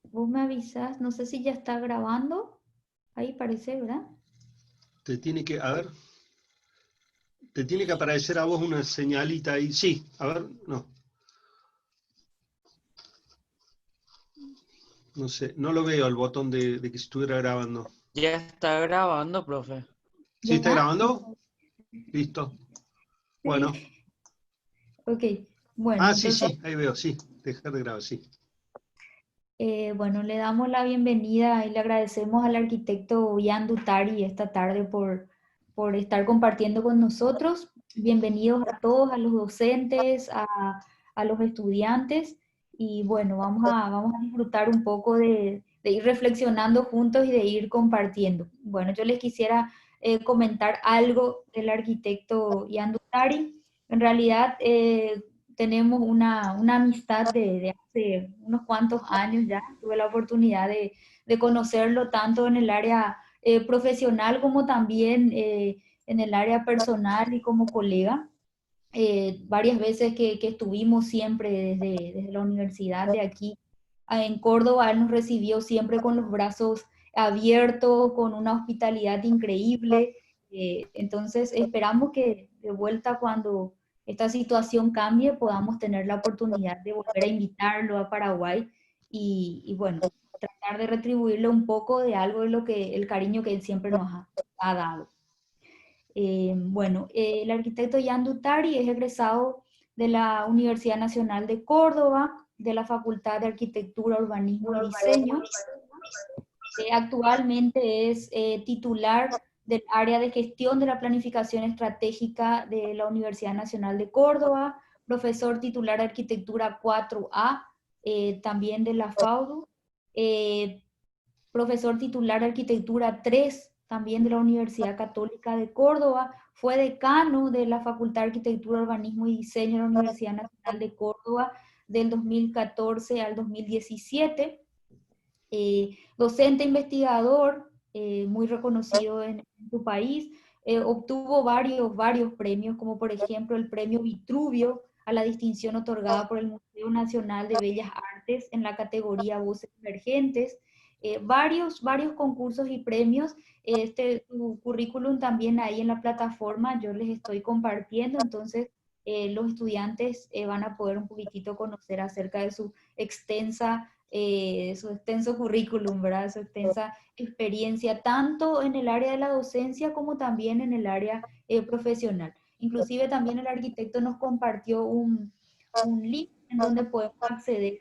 Vos me avisás, no sé si ya está grabando. Ahí parece, ¿verdad? Te tiene que, a ver, te tiene que aparecer a vos una señalita ahí. Sí, a ver, no. No sé, no lo veo el botón de que estuviera grabando. Ya está grabando, profe. ¿Sí está ¿Ya? grabando? Listo. Bueno. Sí. Ok, bueno, Ah, sí, entonces, sí, ahí veo, sí. Dejar de grabar, sí. bueno, le damos la bienvenida y le agradecemos al arquitecto Ian Dutari esta tarde por estar compartiendo con nosotros. Bienvenidos a todos, a los docentes, a los estudiantes. Y bueno, vamos a disfrutar un poco de ir reflexionando juntos y de ir compartiendo. Bueno, yo les quisiera comentar algo del arquitecto Ian Dutari. En realidad, tenemos una amistad de hace unos cuantos años ya. Tuve la oportunidad de conocerlo tanto en el área profesional como también en el área personal y como colega. Varias veces que estuvimos siempre desde la universidad de aquí en Córdoba, él nos recibió siempre con los brazos abiertos, con una hospitalidad increíble. Entonces, esperamos que de vuelta cuando esta situación cambie, podamos tener la oportunidad de volver a invitarlo a Paraguay y bueno, tratar de retribuirle un poco de algo de lo que el cariño que él siempre nos ha dado. Bueno, el arquitecto Ian Dutari es egresado de la Universidad Nacional de Córdoba, de la Facultad de Arquitectura, Urbanismo y Diseño. Actualmente es titular del área de gestión de la planificación estratégica de la Universidad Nacional de Córdoba, profesor titular de Arquitectura 4A, también de la FAUDU, eh, profesor titular de Arquitectura 3, también de la Universidad Católica de Córdoba, fue decano de la Facultad de Arquitectura, Urbanismo y Diseño de la Universidad Nacional de Córdoba del 2014 al 2017, docente investigador, muy reconocido en su país, obtuvo varios premios, como por ejemplo el premio Vitruvio a la distinción otorgada por el Museo Nacional de Bellas Artes en la categoría Voces Emergentes, varios concursos y premios. Su currículum también ahí en la plataforma, yo les estoy compartiendo, entonces los estudiantes van a poder un poquitito conocer acerca de su extenso currículum, ¿verdad? Su extensa experiencia, tanto en el área de la docencia como también en el área profesional. Inclusive también el arquitecto nos compartió un link en donde podemos acceder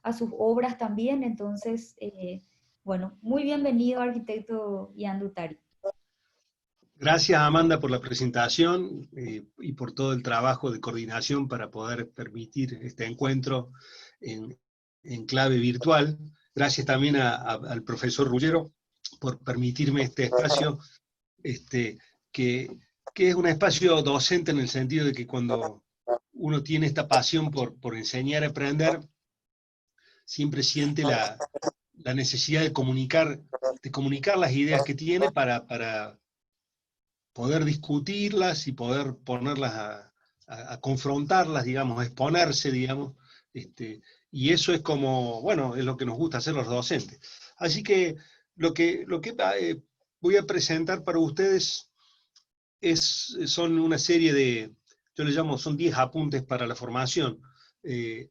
a sus obras también. Entonces, bueno, muy bienvenido, arquitecto Ian Dutari. Gracias, Amanda, por la presentación y por todo el trabajo de coordinación para poder permitir este encuentro en clave virtual. Gracias también al profesor Ruggiero por permitirme este espacio, que es un espacio docente en el sentido de que cuando uno tiene esta pasión por enseñar y aprender, siempre siente la necesidad de comunicar las ideas que tiene para poder discutirlas y poder ponerlas a confrontarlas, digamos, a exponerse, digamos, y eso es como, bueno, es lo que nos gusta hacer los docentes. Así que lo que voy a presentar para ustedes son una serie de, yo le llamo, son 10 apuntes para la formación. Es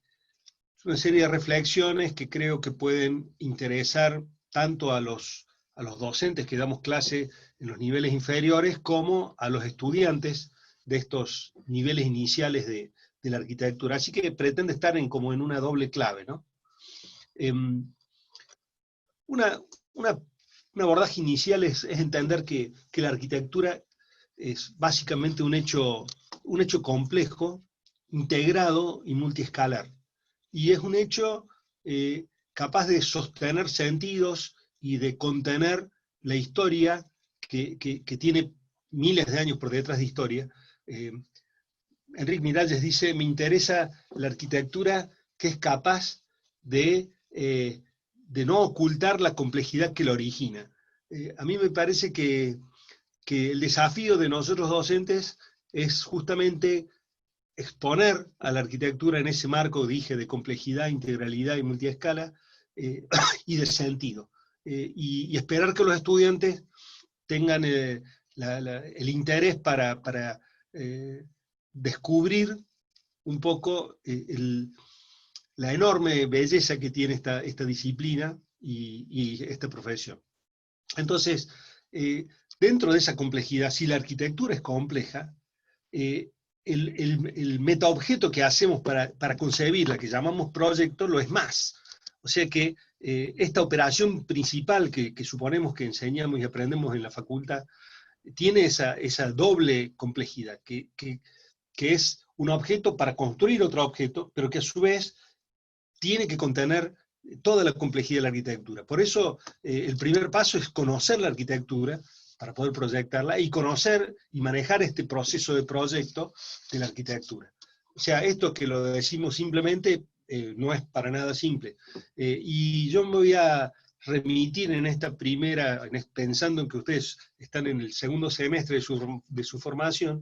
una serie de reflexiones que creo que pueden interesar tanto a los docentes que damos clase en los niveles inferiores como a los estudiantes de estos niveles iniciales de la arquitectura. Así que pretende estar como en una doble clave, ¿no? Una, una, un abordaje inicial es entender que la arquitectura es básicamente un hecho complejo, integrado y multiescalar. Y es un hecho capaz de sostener sentidos y de contener la historia que tiene miles de años por detrás de historia. Enrique Miralles dice, me interesa la arquitectura que es capaz de no ocultar la complejidad que la origina. A mí me parece que que el desafío de nosotros docentes es justamente exponer a la arquitectura en ese marco, dije, de complejidad, integralidad y multiescala, y de sentido. Y esperar que los estudiantes tengan el interés para descubrir un poco la enorme belleza que tiene esta disciplina y esta profesión. Entonces, dentro de esa complejidad, si la arquitectura es compleja, el metaobjeto que hacemos para concebirla, que llamamos proyecto, lo es más. O sea que esta operación principal que suponemos que enseñamos y aprendemos en la facultad, tiene esa doble complejidad, que es un objeto para construir otro objeto, pero que a su vez tiene que contener toda la complejidad de la arquitectura. Por eso el primer paso es conocer la arquitectura para poder proyectarla y conocer y manejar este proceso de proyecto de la arquitectura. O sea, esto que lo decimos simplemente no es para nada simple. Y yo me voy a remitir en esta primera, pensando en que ustedes están en el segundo semestre de su formación,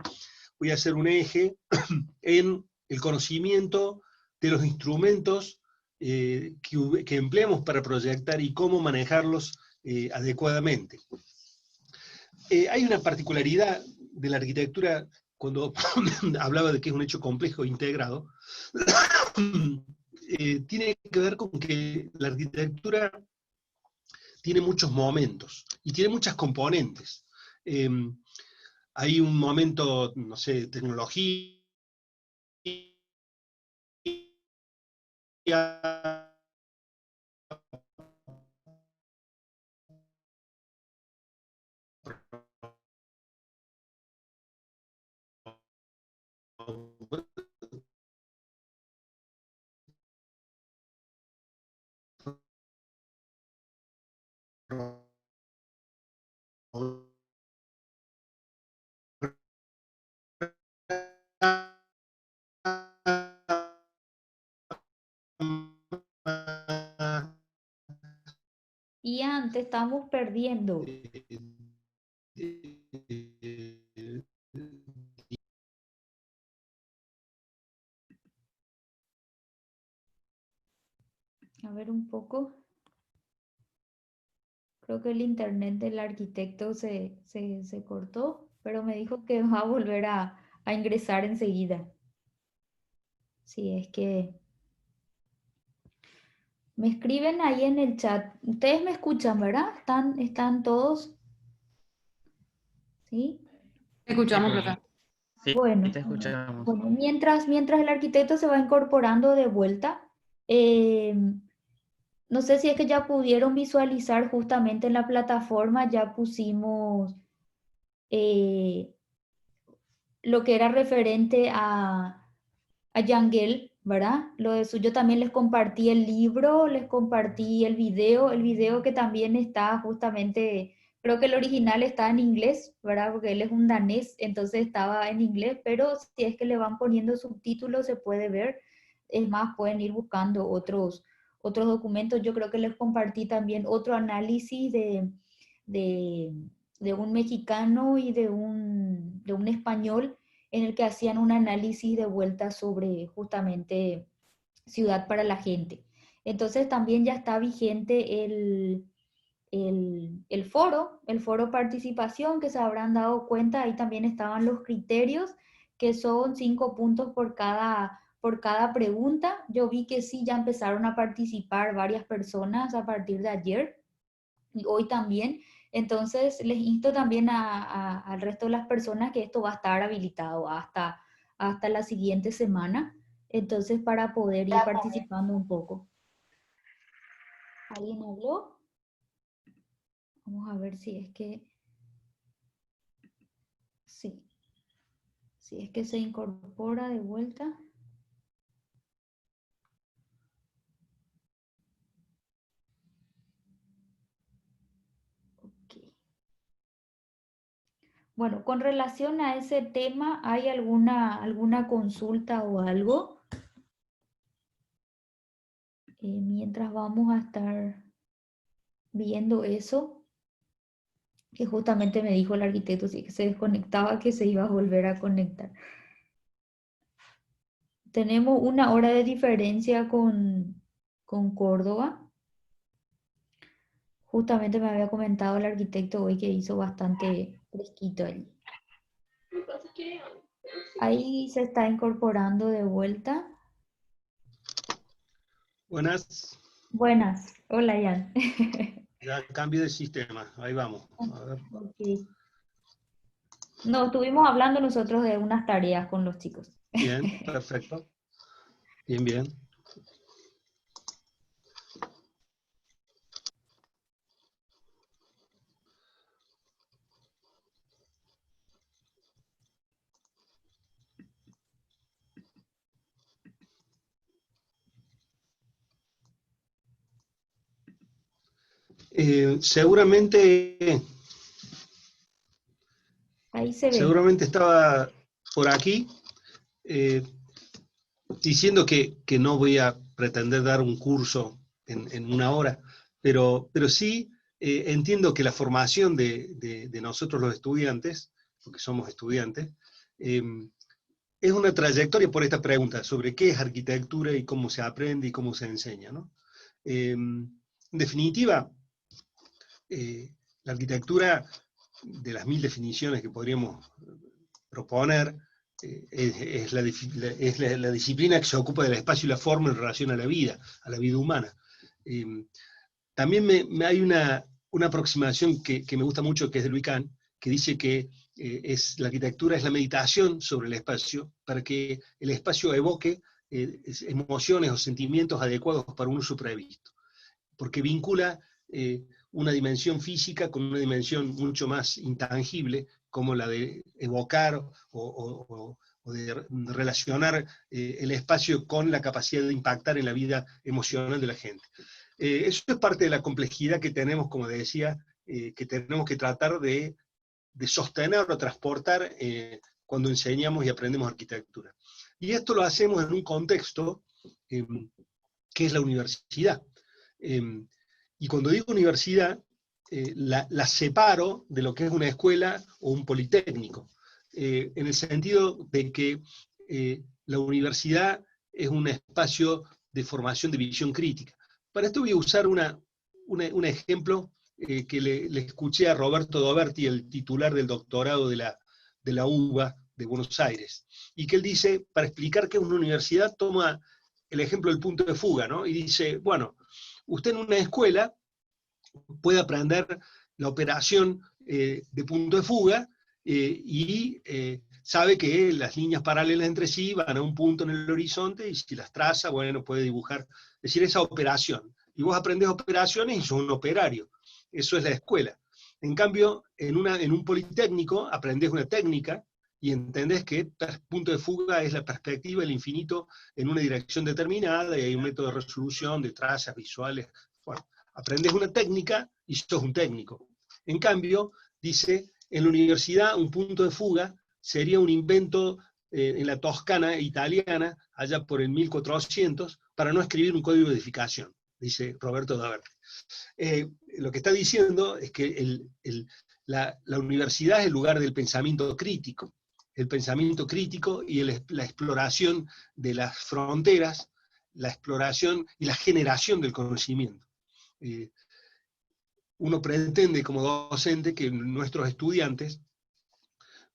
voy a hacer un eje en el conocimiento de los instrumentos que empleamos para proyectar y cómo manejarlos adecuadamente. Hay una particularidad de la arquitectura, cuando hablaba de que es un hecho complejo e integrado, tiene que ver con que la arquitectura tiene muchos momentos y tiene muchas componentes. Hay un momento, no sé, de tecnología, Ian, te estamos perdiendo. A ver un poco. Creo que el internet del arquitecto se cortó, pero me dijo que va a volver a ingresar enseguida. Si es que me escriben ahí en el chat. Ustedes me escuchan, ¿verdad? ¿Están todos? ¿Sí? Te escuchamos, profe. Sí, Bueno, te escuchamos. bueno, mientras el arquitecto se va incorporando de vuelta, eh, no sé si es que ya pudieron visualizar justamente en la plataforma, ya pusimos eh, lo que era referente a Yangel, ¿verdad? Lo de suyo también les compartí el libro, les compartí el video que también está justamente, creo que el original está en inglés, ¿verdad? Porque él es un danés, entonces estaba en inglés, pero si es que le van poniendo subtítulos se puede ver. Es más, pueden ir buscando otros documentos. Yo creo que les compartí también otro análisis de, de un mexicano y de un español en el que hacían un análisis de vuelta sobre justamente Ciudad para la Gente. Entonces también ya está vigente el foro participación, que se habrán dado cuenta, ahí también estaban los criterios, que son 5 puntos por cada pregunta. Yo vi que sí, ya empezaron a participar varias personas a partir de ayer y hoy también. Entonces, les insto también al resto de las personas que esto va a estar habilitado hasta la siguiente semana, entonces para poder ir participando un poco. ¿Alguien habló? Vamos a ver si es que... Sí, si es que se incorpora de vuelta. Ok. Bueno, con relación a ese tema, ¿hay alguna consulta o algo? Mientras vamos a estar viendo eso. que justamente me dijo el arquitecto, sí, que se desconectaba, que se iba a volver a conectar. Tenemos una hora de diferencia con Córdoba. Justamente me había comentado el arquitecto hoy que hizo bastante fresquito allí. Ahí se está incorporando de vuelta. Buenas, Buenas. Hola, Jan. ya cambio de sistema, ahí vamos. A ver. Ok. No, estuvimos hablando nosotros de unas tareas con los chicos. Bien, perfecto. Bien, bien. Seguramente, Ahí se ve. seguramente estaba por aquí eh, diciendo que no voy a pretender dar un curso en una hora, pero sí entiendo que la formación de nosotros los estudiantes, porque somos estudiantes, eh, es una trayectoria por esta pregunta sobre qué es arquitectura y cómo se aprende y cómo se enseña, ¿no? En definitiva, la arquitectura, de las 1000 definiciones que podríamos proponer, es la disciplina que se ocupa del espacio y la forma en relación a la vida humana. Eh, También hay una aproximación que me gusta mucho, que es de Louis Kahn, que dice que la arquitectura es la meditación sobre el espacio para que el espacio evoque emociones o sentimientos adecuados para un uso previsto, porque vincula una dimensión física con una dimensión mucho más intangible, como la de evocar o de relacionar el espacio con la capacidad de impactar en la vida emocional de la gente. Eso es parte de la complejidad que tenemos, como decía, que tenemos que tratar de sostener o transportar cuando enseñamos y aprendemos arquitectura. Y esto lo hacemos en un contexto que es la universidad. Y cuando digo universidad, la separo de lo que es una escuela o un politécnico, en el sentido de que la universidad es un espacio de formación de visión crítica. Para esto voy a usar un ejemplo que le escuché a Roberto Doberti, el titular del doctorado de la UBA de Buenos Aires, y que él dice, para explicar qué es una universidad, toma el ejemplo del punto de fuga, ¿no? Y dice, bueno, usted en una escuela puede aprender la operación de punto de fuga y sabe que las líneas paralelas entre sí van a un punto en el horizonte y si las traza, bueno, puede dibujar, es decir, esa operación. Y vos aprendés operaciones y sos un operario. Eso es la escuela. En cambio, en un politécnico aprendés una técnica y entendés que punto de fuga es la perspectiva del infinito en una dirección determinada y hay un método de resolución, de trazas visuales. Bueno, aprendes una técnica y sos un técnico. En cambio, dice, en la universidad un punto de fuga sería un invento en la Toscana italiana, allá por el 1400, para no escribir un código de edificación, dice Roberto Daverti. Lo que está diciendo es que la universidad es el lugar del pensamiento crítico, el pensamiento crítico y la exploración de las fronteras, la exploración y la generación del conocimiento. Uno pretende como docente que nuestros estudiantes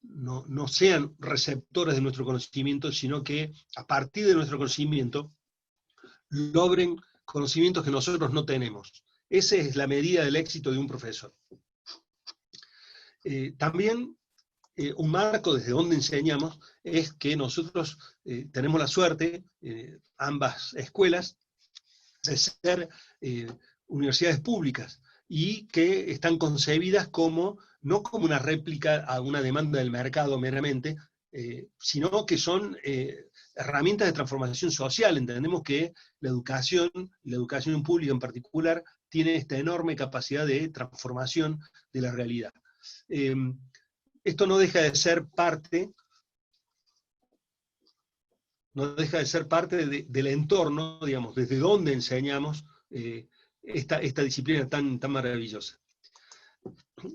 no sean receptores de nuestro conocimiento, sino que a partir de nuestro conocimiento logren conocimientos que nosotros no tenemos. Esa es la medida del éxito de un profesor. También un marco desde donde enseñamos es que nosotros tenemos la suerte, ambas escuelas, de ser universidades públicas y que están concebidas no como una réplica a una demanda del mercado meramente, sino que son herramientas de transformación social. Entendemos que la educación pública en particular, tiene esta enorme capacidad de transformación de la realidad. Esto no deja de ser parte del entorno, digamos, desde donde enseñamos esta disciplina tan maravillosa.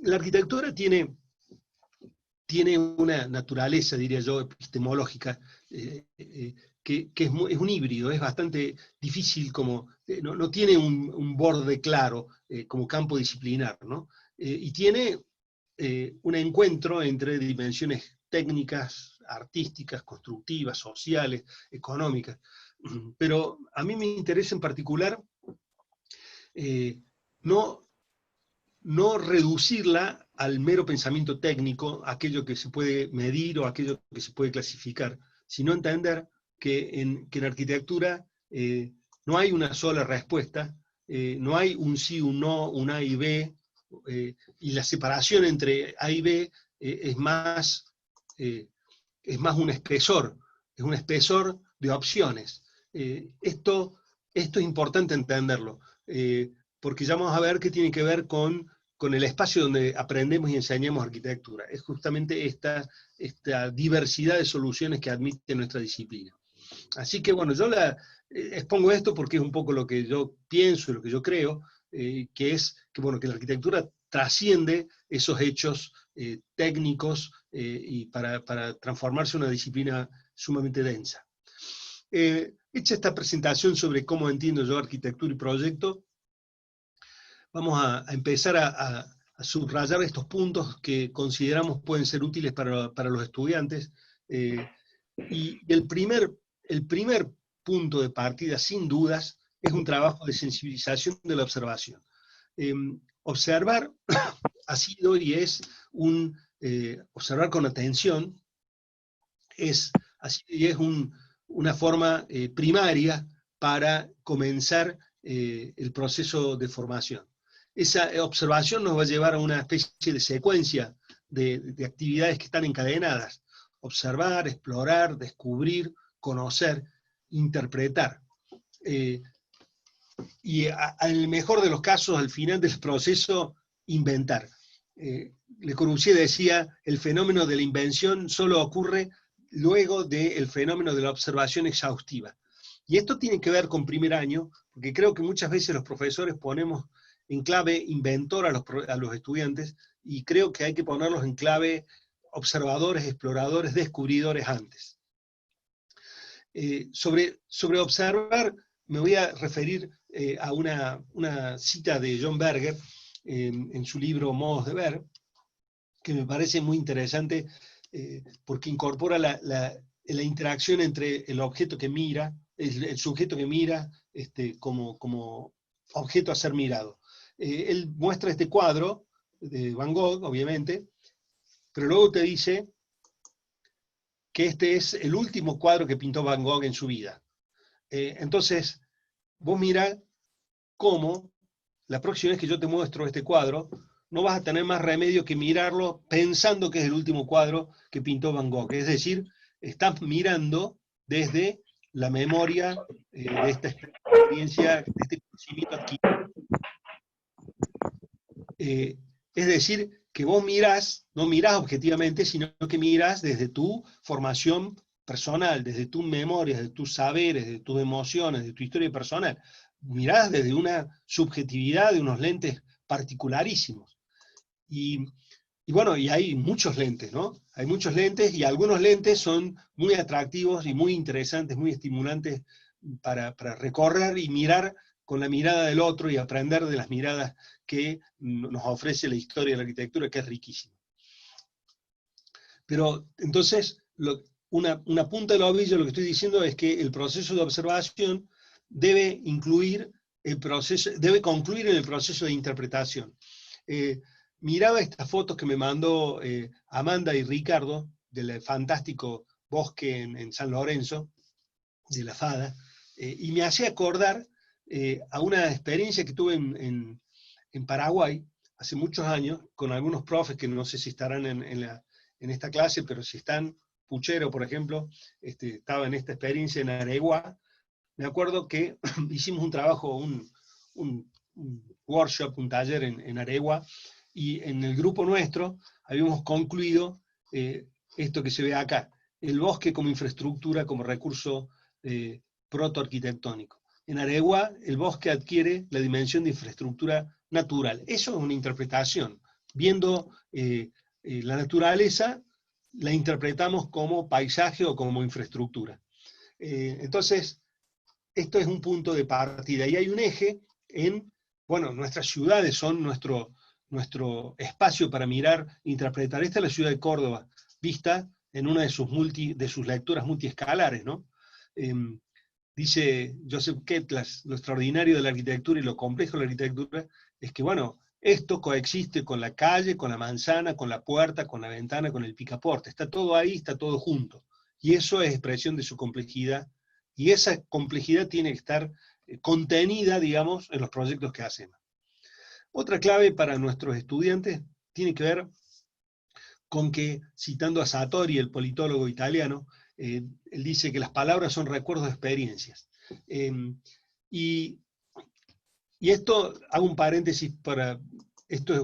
la arquitectura tiene una naturaleza, diría yo, epistemológica, que es un híbrido, es bastante difícil, no tiene un borde claro como campo disciplinar, ¿no? Y tiene un encuentro entre dimensiones técnicas, artísticas, constructivas, sociales, económicas. Pero a mí me interesa en particular no reducirla al mero pensamiento técnico, aquello que se puede medir o aquello que se puede clasificar, sino entender que en arquitectura no hay una sola respuesta, no hay un sí, un no, un A y B, y la separación entre A y B es más un espesor, es un espesor de opciones. Esto es importante entenderlo, porque ya vamos a ver que tiene que ver con el espacio donde aprendemos y enseñamos arquitectura. Es justamente esta diversidad de soluciones que admite nuestra disciplina. Así que bueno, yo expongo esto porque es un poco lo que yo pienso y lo que yo creo, que es que la arquitectura trasciende esos hechos técnicos y para transformarse en una disciplina sumamente densa. Hecha esta presentación sobre cómo entiendo yo arquitectura y proyecto, vamos a empezar a subrayar estos puntos que consideramos pueden ser útiles para los estudiantes. Y el primer punto de partida, sin dudas, es un trabajo de sensibilización de la observación. Observar ha sido y es observar con atención, una forma primaria para comenzar el proceso de formación. Esa observación nos va a llevar a una especie de secuencia de actividades que están encadenadas. Observar, explorar, descubrir, conocer, interpretar. Y en el mejor de los casos, al final del proceso, inventar. Le Corbusier decía, el fenómeno de la invención solo ocurre luego del fenómeno de la observación exhaustiva. Y esto tiene que ver con primer año, porque creo que muchas veces los profesores ponemos en clave inventor a los estudiantes, y creo que hay que ponerlos en clave observadores, exploradores, descubridores antes. Sobre observar, me voy a referir a una cita de John Berger en su libro Modos de Ver, que me parece muy interesante porque incorpora la interacción entre el objeto que mira, el sujeto que mira, como objeto a ser mirado. Él muestra este cuadro de Van Gogh, obviamente, pero luego te dice que este es el último cuadro que pintó Van Gogh en su vida. Entonces, vos mirá cómo la próxima vez que yo te muestro este cuadro, no vas a tener más remedio que mirarlo pensando que es el último cuadro que pintó Van Gogh. Es decir, estás mirando desde la memoria de esta experiencia, de este conocimiento adquirido. Es decir, que vos no mirás objetivamente, sino que mirás desde tu formación personal, desde tus memorias, de tus saberes, de tus emociones, de tu historia personal. Mirás desde una subjetividad, de unos lentes particularísimos. Y bueno, y hay muchos lentes, ¿no? Hay muchos lentes, y algunos lentes son muy atractivos y muy interesantes, muy estimulantes para recorrer y mirar con la mirada del otro y aprender de las miradas que nos ofrece la historia de la arquitectura, que es riquísima. Pero entonces, una punta del ovillo, lo que estoy diciendo es que el proceso de observación debe concluir en el proceso de interpretación. Miraba estas fotos que me mandó Amanda y Ricardo del fantástico bosque en San Lorenzo, de la Fada, y me hacía acordar a una experiencia que tuve en Paraguay hace muchos años, con algunos profes que no sé si estarán en esta clase, pero si están, Puchero, por ejemplo, estaba en esta experiencia en Areguá. Me acuerdo que hicimos un trabajo, un workshop, un taller en Areguá, y en el grupo nuestro habíamos concluido esto que se ve acá, el bosque como infraestructura, como recurso protoarquitectónico. En Areguá, el bosque adquiere la dimensión de infraestructura natural. Eso es una interpretación viendo la naturaleza, la interpretamos como paisaje o como infraestructura. Entonces, esto es un punto de partida. Y hay un eje en, bueno, nuestras ciudades son nuestro espacio para mirar, interpretar. Esta es la ciudad de Córdoba, vista en una de sus lecturas multiescalares, ¿no? Dice Joseph Ketlas, lo extraordinario de la arquitectura y lo complejo de la arquitectura es que, bueno, esto coexiste con la calle, con la manzana, con la puerta, con la ventana, con el picaporte. Está todo ahí, está todo junto. Y eso es expresión de su complejidad. Y esa complejidad tiene que estar contenida, digamos, en los proyectos que hacemos. Otra clave para nuestros estudiantes tiene que ver con que, citando a Sartori, el politólogo italiano, él dice que las palabras son recuerdos de experiencias. Y esto, hago un paréntesis para, esto es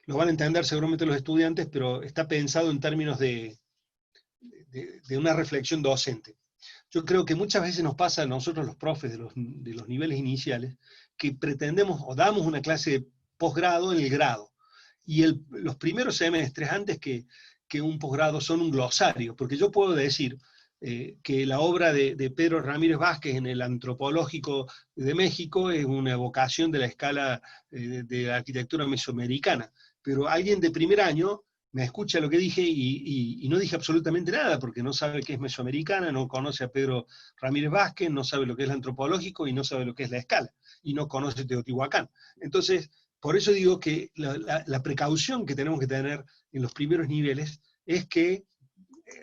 lo van a entender seguramente los estudiantes, pero está pensado en términos de una reflexión docente. Yo creo que muchas veces nos pasa a nosotros los profes de los niveles iniciales, que pretendemos o damos una clase de posgrado en el grado. Y los primeros semestres, antes que un posgrado, son un glosario, porque yo puedo decir que la obra de Pedro Ramírez Vázquez en el Antropológico de México es una evocación de la escala de la arquitectura mesoamericana, pero alguien de primer año me escucha lo que dije y no dije absolutamente nada, porque no sabe qué es mesoamericana, no conoce a Pedro Ramírez Vázquez, no sabe lo que es el antropológico y no sabe lo que es la escala, y no conoce Teotihuacán. Entonces, por eso digo que la precaución que tenemos que tener en los primeros niveles es que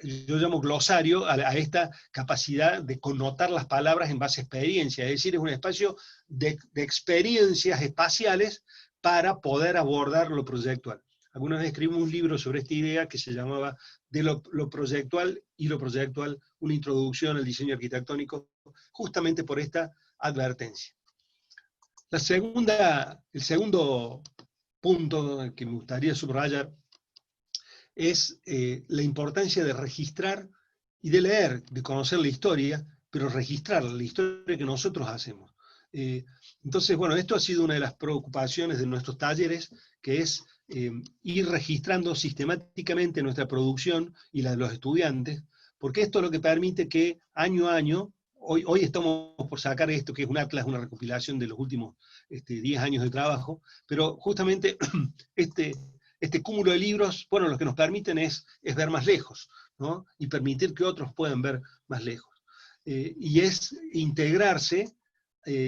yo llamo glosario a esta capacidad de connotar las palabras en base a experiencia, es decir, es un espacio de experiencias espaciales para poder abordar lo proyectual. Alguna vez escribimos un libro sobre esta idea que se llamaba De lo proyectual y lo proyectual, una introducción al diseño arquitectónico, justamente por esta advertencia. El segundo punto que me gustaría subrayar es la importancia de registrar y de leer, de conocer la historia, pero registrar la historia que nosotros hacemos. Entonces, bueno, esto ha sido una de las preocupaciones de nuestros talleres, que es ir registrando sistemáticamente nuestra producción y la de los estudiantes, porque esto es lo que permite que año a año, hoy estamos por sacar esto, que es un atlas, una recopilación de los últimos 10 años de trabajo, pero justamente este cúmulo de libros, bueno, lo que nos permiten es ver más lejos, ¿no? Y permitir que otros puedan ver más lejos. Y es integrarse,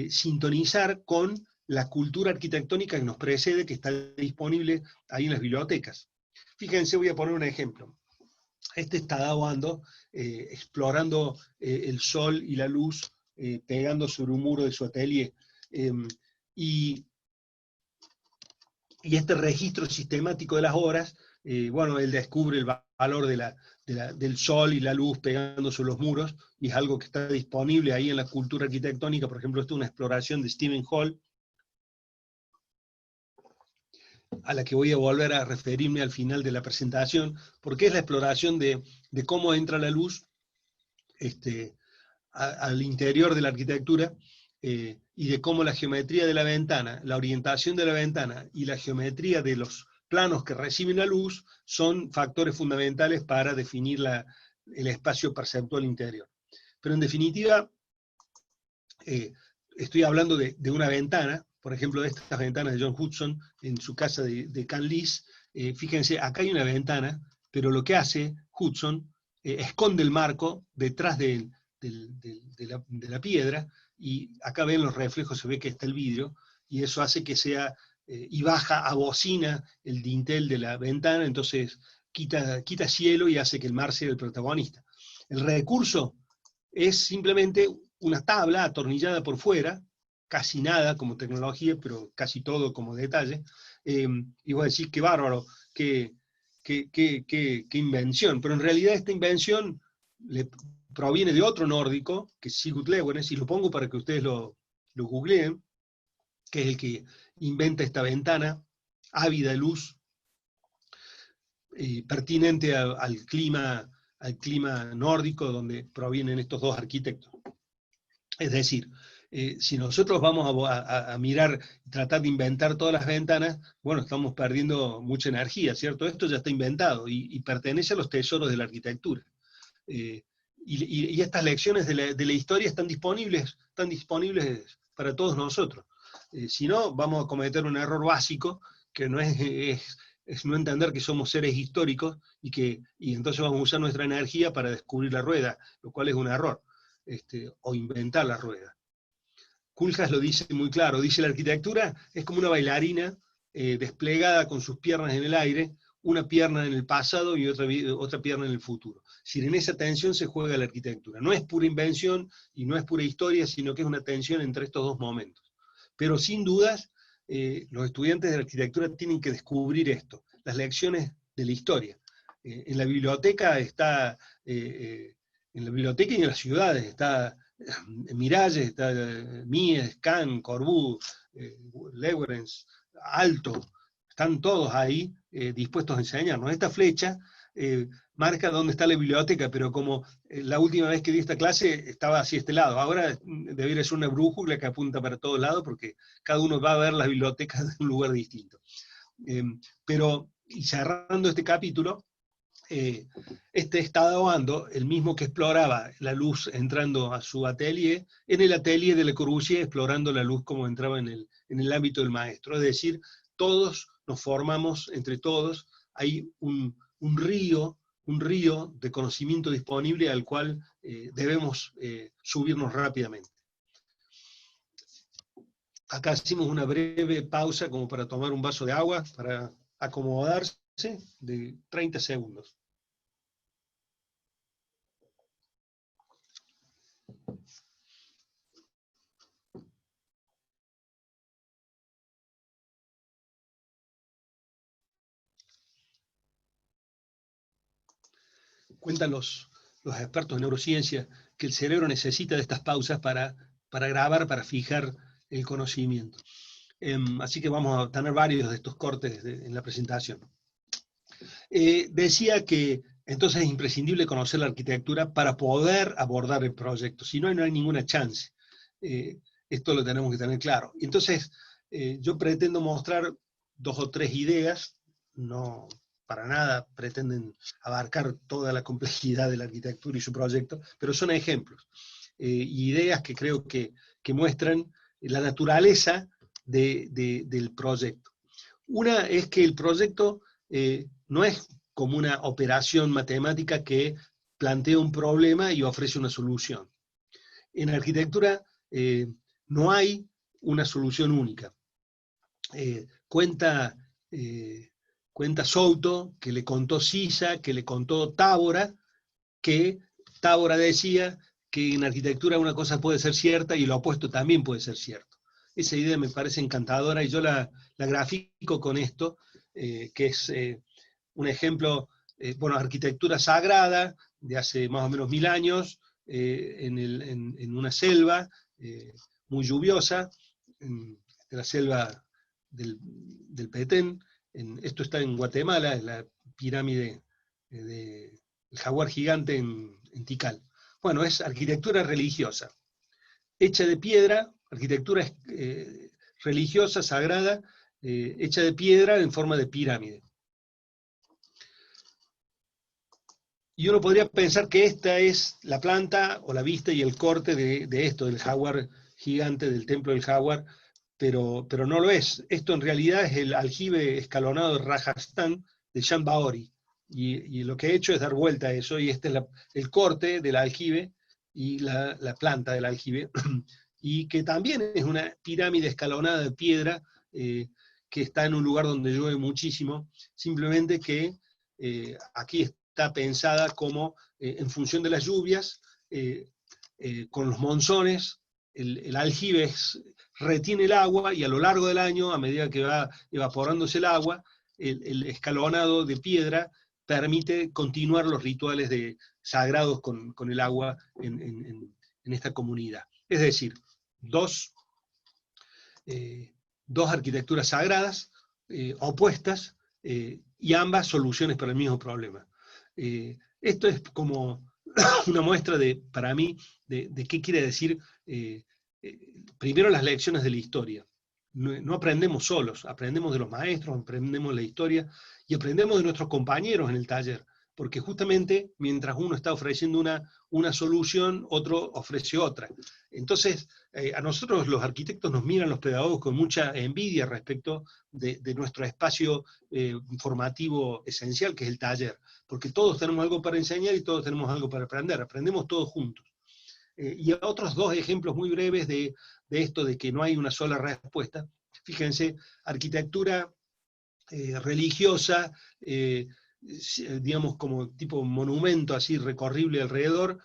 sintonizar con la cultura arquitectónica que nos precede, que está disponible ahí en las bibliotecas. Fíjense, voy a poner un ejemplo. Este está Dado explorando el sol y la luz, pegando sobre un muro de su atelier. Y este registro sistemático de las obras, bueno, él descubre el valor del sol y la luz pegando sobre los muros, y es algo que está disponible ahí en la cultura arquitectónica. Por ejemplo, esta es una exploración de Stephen Hall, a la que voy a volver a referirme al final de la presentación, porque es la exploración de cómo entra la luz al interior de la arquitectura, y de cómo la geometría de la ventana, la orientación de la ventana y la geometría de los planos que reciben la luz son factores fundamentales para definir el espacio perceptual interior. Pero en definitiva, estoy hablando de una ventana, por ejemplo, de estas ventanas de John Hudson en su casa de Canlis. Fíjense, acá hay una ventana, pero lo que hace Hudson, esconde el marco detrás de la piedra, y acá ven los reflejos, se ve que está el vidrio, y eso hace que sea, y baja, abocina el dintel de la ventana, entonces quita cielo y hace que el mar sea el protagonista. El recurso es simplemente una tabla atornillada por fuera, casi nada como tecnología, pero casi todo como detalle, y voy a decir, qué bárbaro, qué invención, pero en realidad esta invención proviene de otro nórdico, que es Sigurd Lewenes, y lo pongo para que ustedes lo googleen, que es el que inventa esta ventana ávida de luz, pertinente al clima nórdico donde provienen estos dos arquitectos. Es decir, Si nosotros vamos a mirar, tratar de inventar todas las ventanas, bueno, estamos perdiendo mucha energía, ¿cierto? Esto ya está inventado y pertenece a los tesoros de la arquitectura. Y estas lecciones de la historia están disponibles para todos nosotros. Si no, vamos a cometer un error básico, que no es no entender que somos seres históricos y entonces vamos a usar nuestra energía para descubrir la rueda, lo cual es un error, o inventar la rueda. Koolhaas lo dice muy claro, dice: la arquitectura es como una bailarina desplegada con sus piernas en el aire, una pierna en el pasado y otra pierna en el futuro. Si en esa tensión se juega la arquitectura. No es pura invención y no es pura historia, sino que es una tensión entre estos dos momentos. Pero sin dudas, los estudiantes de la arquitectura tienen que descubrir esto, las lecciones de la historia. En la biblioteca está, en la biblioteca y en las ciudades está Miralles, está Mies, Kant, Corbu, Lewerens, Alto, están todos ahí dispuestos a enseñarnos. Esta flecha marca dónde está la biblioteca, pero como la última vez que di esta clase estaba hacia este lado, ahora debería ser una brújula que apunta para todos lados, porque cada uno va a ver las bibliotecas de un lugar distinto. Y cerrando este capítulo, está dando el mismo que exploraba la luz entrando a su atelier, en el atelier de Le Corbusier, explorando la luz como entraba en el ámbito del maestro. Es decir, todos nos formamos entre todos, hay un río de conocimiento disponible al cual debemos subirnos rápidamente. Acá hacemos una breve pausa como para tomar un vaso de agua, para acomodarse de 30 segundos. Cuentan los expertos en neurociencia que el cerebro necesita de estas pausas para grabar, para fijar el conocimiento. Así que vamos a tener varios de estos cortes en la presentación. Decía que entonces es imprescindible conocer la arquitectura para poder abordar el proyecto, si no, no hay ninguna chance. Esto lo tenemos que tener claro. Entonces, yo pretendo mostrar 2 o 3 ideas, no para nada pretenden abarcar toda la complejidad de la arquitectura y su proyecto, pero son ejemplos, ideas que creo que muestran la naturaleza del proyecto. Una es que el proyecto no es como una operación matemática que plantea un problema y ofrece una solución. En la arquitectura no hay una solución única. Cuenta Souto, que le contó Sisa, que le contó Tábora, que Tábora decía que en arquitectura una cosa puede ser cierta y lo opuesto también puede ser cierto. Esa idea me parece encantadora y yo la grafico con esto, que es un ejemplo, arquitectura sagrada de hace más o menos 1000 años, en una selva muy lluviosa, en la selva del Petén. Esto está en Guatemala, en la pirámide del jaguar gigante en Tikal. Bueno, es arquitectura religiosa, hecha de piedra, arquitectura religiosa, sagrada, hecha de piedra en forma de pirámide. Y uno podría pensar que esta es la planta o la vista y el corte de esto, del jaguar gigante, del templo del jaguar, pero no lo es. Esto en realidad es el aljibe escalonado de Rajasthan de Chambahori. Y lo que he hecho es dar vuelta a eso, y este es el corte del aljibe y la planta del aljibe, y que también es una pirámide escalonada de piedra que está en un lugar donde llueve muchísimo, simplemente que aquí está pensada como en función de las lluvias, con los monzones, el aljibe retiene el agua y a lo largo del año, a medida que va evaporándose el agua, el escalonado de piedra permite continuar los rituales sagrados con el agua en esta comunidad. Es decir, dos arquitecturas sagradas opuestas y ambas soluciones para el mismo problema. Esto es como una muestra para mí de qué quiere decir primero las lecciones de la historia. No aprendemos solos, aprendemos de los maestros, aprendemos la historia y aprendemos de nuestros compañeros en el taller, porque justamente mientras uno está ofreciendo una solución, otro ofrece otra. Entonces, a nosotros los arquitectos nos miran los pedagogos con mucha envidia respecto de nuestro espacio formativo esencial, que es el taller, porque todos tenemos algo para enseñar y todos tenemos algo para aprender, aprendemos todos juntos. Y otros dos ejemplos muy breves de esto de que no hay una sola respuesta. Fíjense, arquitectura religiosa, digamos como tipo monumento así recorrible alrededor,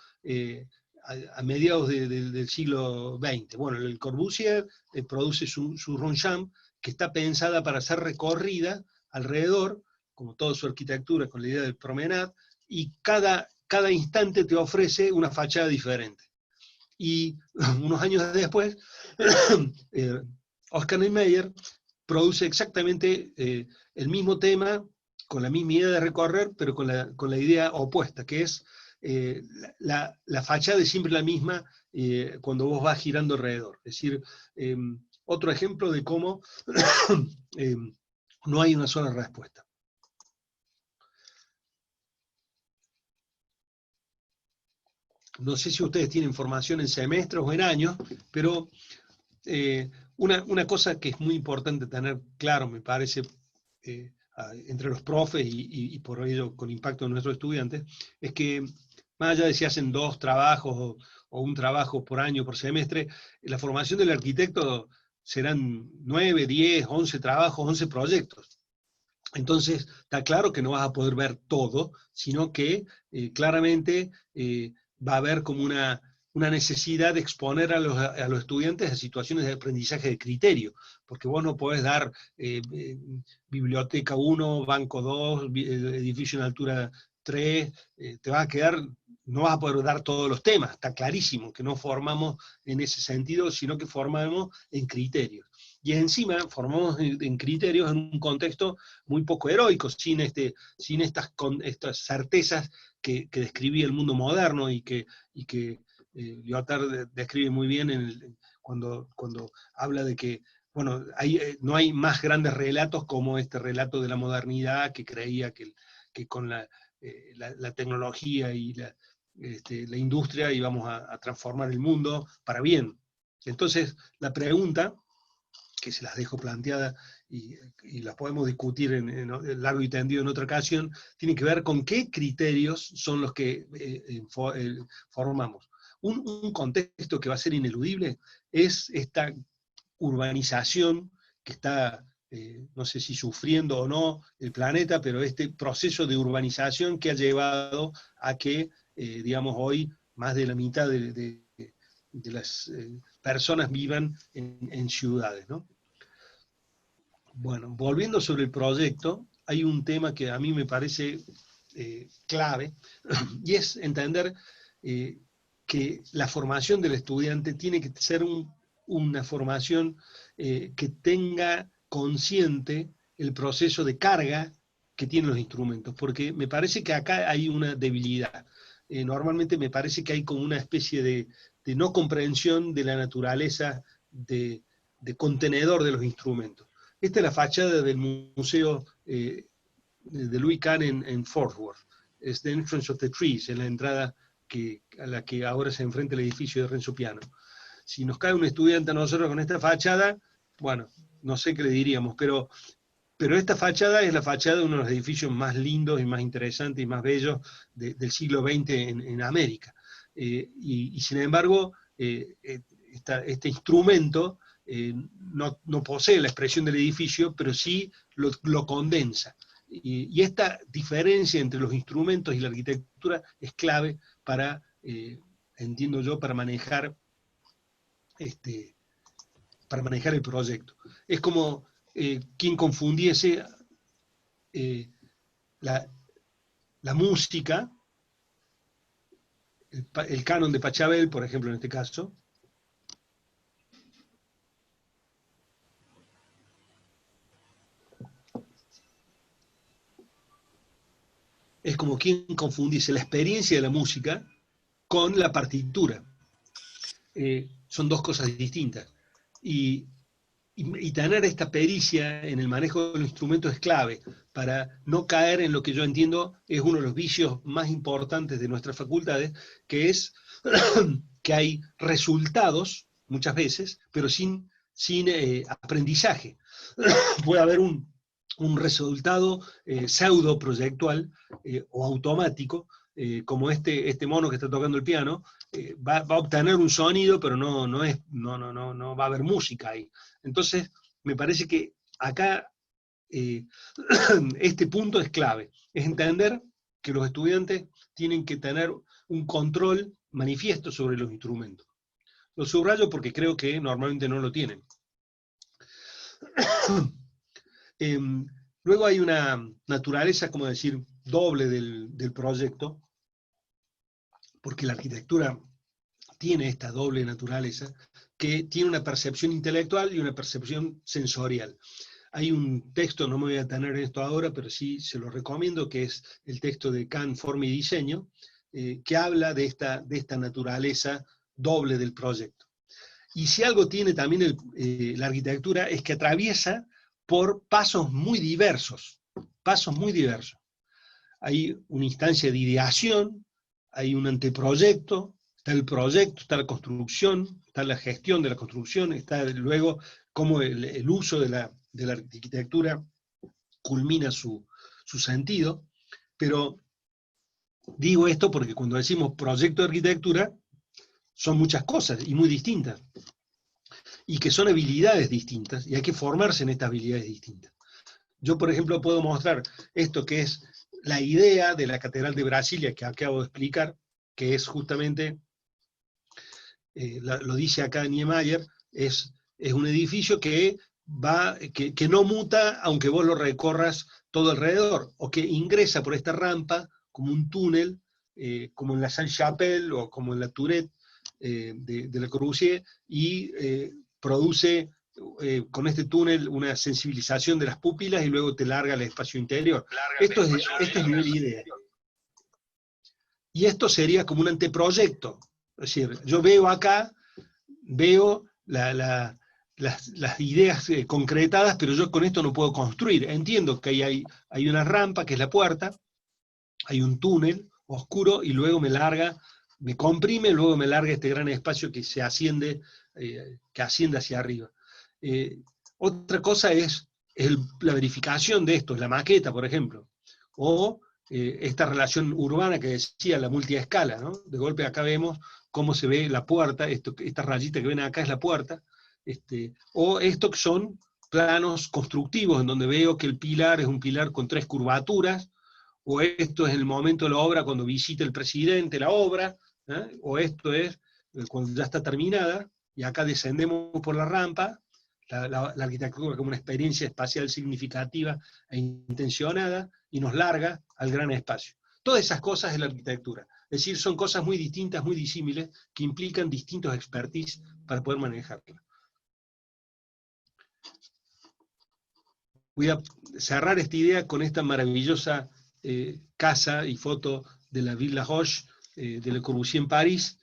a mediados del siglo XX. Bueno, el Corbusier produce su Ronchamp, que está pensada para ser recorrida alrededor, como toda su arquitectura, con la idea del promenade, y cada instante te ofrece una fachada diferente. Y unos años después, Oscar Niemeyer produce exactamente el mismo tema, con la misma idea de recorrer, pero con la idea opuesta, que es la fachada es siempre la misma cuando vos vas girando alrededor. Es decir, otro ejemplo de cómo no hay una sola respuesta. No sé si ustedes tienen formación en semestres o en años, pero una cosa que es muy importante tener claro, me parece, entre los profes y por ello con impacto en nuestros estudiantes, es que más allá de si hacen 2 trabajos o un trabajo por año, por semestre, la formación del arquitecto serán 9, 10, 11 trabajos, 11 proyectos. Entonces, está claro que no vas a poder ver todo, sino que claramente va a haber como una necesidad de exponer a los estudiantes a situaciones de aprendizaje de criterio, porque vos no podés dar biblioteca 1, banco 2, edificio en altura 3, te vas a quedar, no vas a poder dar todos los temas, está clarísimo que no formamos en ese sentido, sino que formamos en criterios. Y encima formamos en criterios en un contexto muy poco heroico, sin estas certezas que describía el mundo moderno y que Lyotard describe muy bien cuando habla de que bueno, no hay más grandes relatos como este relato de la modernidad que creía que con la tecnología y la industria íbamos a transformar el mundo para bien. Entonces, la pregunta, que se las dejo planteada y las podemos discutir en largo y tendido en otra ocasión, tiene que ver con qué criterios son los que formamos. Un contexto que va a ser ineludible es esta urbanización que está, no sé si sufriendo o no el planeta, pero este proceso de urbanización que ha llevado a que, digamos, hoy más de la mitad de las personas vivan en ciudades, ¿no? Bueno, volviendo sobre el proyecto, hay un tema que a mí me parece clave, y es entender que la formación del estudiante tiene que ser una formación que tenga consciente el proceso de carga que tienen los instrumentos, porque me parece que acá hay una debilidad. Normalmente me parece que hay como una especie de no comprensión de la naturaleza de contenedor de los instrumentos. Esta es la fachada del museo de Louis Kahn en Fort Worth. Es The Entrance of the Trees, en la entrada a la que ahora se enfrenta el edificio de Renzo Piano. Si nos cae un estudiante a nosotros con esta fachada, bueno, no sé qué le diríamos, pero esta fachada es la fachada de uno de los edificios más lindos y más interesantes y más bellos del siglo XX en América. Y sin embargo, este instrumento no posee la expresión del edificio, pero sí lo condensa. Y esta diferencia entre los instrumentos y la arquitectura es clave para, entiendo yo, para manejar el proyecto. Es como quien confundiese la música, el canon de Pachelbel, por ejemplo, en este caso, es como quien confundiese la experiencia de la música con la partitura. son dos cosas distintas. Y tener esta pericia en el manejo del instrumento es clave para no caer en lo que yo entiendo es uno de los vicios más importantes de nuestras facultades, que es que hay resultados, muchas veces, pero sin aprendizaje. Puede haber un resultado pseudo proyectual o automático, como este mono que está tocando el piano, va a obtener un sonido, pero no va a haber música ahí. Entonces, me parece que acá este punto es clave, es entender que los estudiantes tienen que tener un control manifiesto sobre los instrumentos. Lo subrayo porque creo que normalmente no lo tienen. Luego hay una naturaleza, como decir, doble del proyecto, porque la arquitectura tiene esta doble naturaleza, que tiene una percepción intelectual y una percepción sensorial. Hay un texto, no me voy a tener esto ahora, pero sí se lo recomiendo, que es el texto de Kant, Forma y Diseño, que habla de esta naturaleza doble del proyecto. Y si algo tiene también la arquitectura es que atraviesa por pasos muy diversos, Hay una instancia de ideación, hay un anteproyecto, está el proyecto, está la construcción, está la gestión de la construcción, está luego cómo el uso de la arquitectura culmina su sentido, pero digo esto porque cuando decimos proyecto de arquitectura, son muchas cosas y muy distintas, y que son habilidades distintas, y hay que formarse en estas habilidades distintas. Yo, por ejemplo, puedo mostrar esto que es la idea de la Catedral de Brasilia que acabo de explicar, que es justamente, lo dice acá Niemeyer, es un edificio que no muta aunque vos lo recorras todo alrededor, o que ingresa por esta rampa como un túnel, como en la Sainte-Chapelle o como en la Tourette de Le Corbusier, y produce con este túnel una sensibilización de las pupilas y luego te larga al espacio interior. Esto es nivel idea. Y esto sería como un anteproyecto. Es decir, yo veo acá, veo las ideas concretadas, pero yo con esto no puedo construir. Entiendo que hay una rampa, que es la puerta, hay un túnel oscuro, y luego me larga, me comprime, luego me larga este gran espacio que se asciende, que asciende hacia arriba. Otra cosa es la verificación de esto, la maqueta, por ejemplo, o esta relación urbana que decía, la multiescala, ¿no? De golpe acá vemos cómo se ve la puerta, esta rayita que ven acá es la puerta, o esto que son planos constructivos, en donde veo que el pilar es un pilar con 3 curvaturas, o esto es el momento de la obra cuando visita el presidente la obra, o esto es cuando ya está terminada, y acá descendemos por la rampa, la arquitectura como una experiencia espacial significativa e intencionada, y nos larga al gran espacio. Todas esas cosas es la arquitectura. Es decir, son cosas muy distintas, muy disímiles, que implican distintos expertise para poder manejarla. Voy a cerrar esta idea con esta maravillosa casa y foto de la Ville Roche de Le Corbusier en París,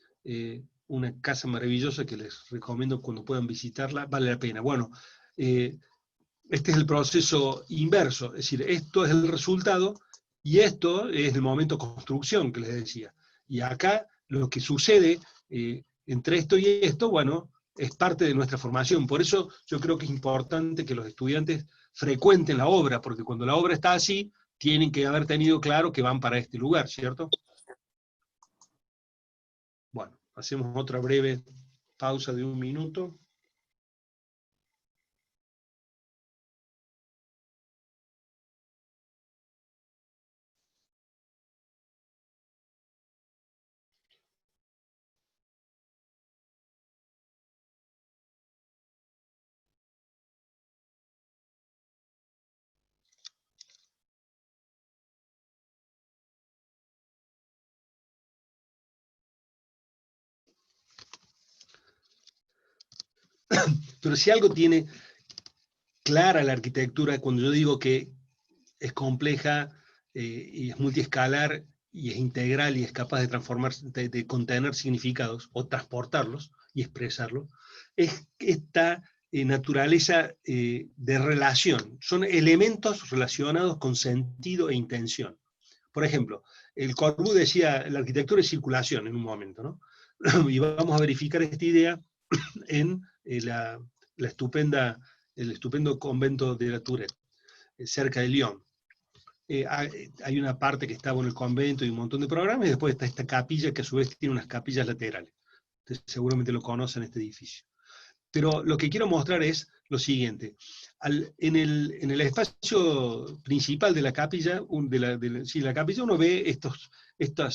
una casa maravillosa que les recomiendo cuando puedan visitarla, vale la pena. Bueno, este es el proceso inverso, es decir, esto es el resultado y esto es el momento de construcción que les decía. Y acá lo que sucede entre esto y esto, bueno, es parte de nuestra formación. Por eso yo creo que es importante que los estudiantes frecuenten la obra, porque cuando la obra está así, tienen que haber tenido claro que van para este lugar, ¿cierto? Bueno, hacemos otra breve pausa de 1 minuto. Pero si algo tiene clara la arquitectura, cuando yo digo que es compleja y es multiescalar y es integral y es capaz de transformar, de contener significados o transportarlos y expresarlos, es esta naturaleza de relación. Son elementos relacionados con sentido e intención. Por ejemplo, el Corbusier decía, la arquitectura es circulación en un momento, ¿no? Y vamos a verificar esta idea en el estupendo convento de la Tourette, cerca de Lyon. Hay una parte que estaba en el convento y un montón de programas, y después está esta capilla que a su vez tiene unas capillas laterales. Ustedes seguramente lo conocen, este edificio. Pero lo que quiero mostrar es lo siguiente. En el espacio principal de la capilla, la capilla, uno ve esta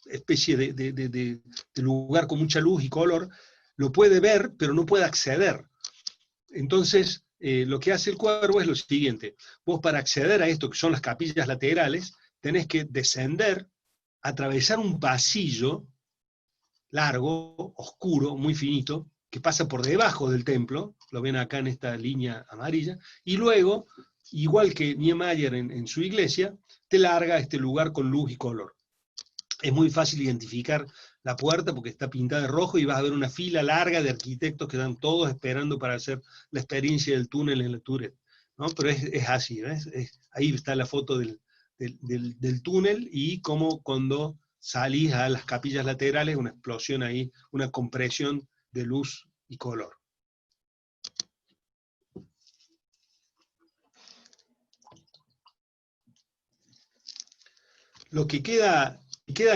especie de lugar con mucha luz y color, lo puede ver, pero no puede acceder. Entonces, lo que hace el Cuervo es lo siguiente. Vos, para acceder a esto, que son las capillas laterales, tenés que descender, atravesar un pasillo largo, oscuro, muy finito, que pasa por debajo del templo, lo ven acá en esta línea amarilla, y luego, igual que Niemeyer en su iglesia, te larga a este lugar con luz y color. Es muy fácil identificar la puerta porque está pintada de rojo y vas a ver una fila larga de arquitectos que están todos esperando para hacer la experiencia del túnel en la Tourette, ¿no? Pero es así, ¿ves? Ahí está la foto del túnel y cómo cuando salís a las capillas laterales, una explosión ahí, una compresión de luz y color. Lo que queda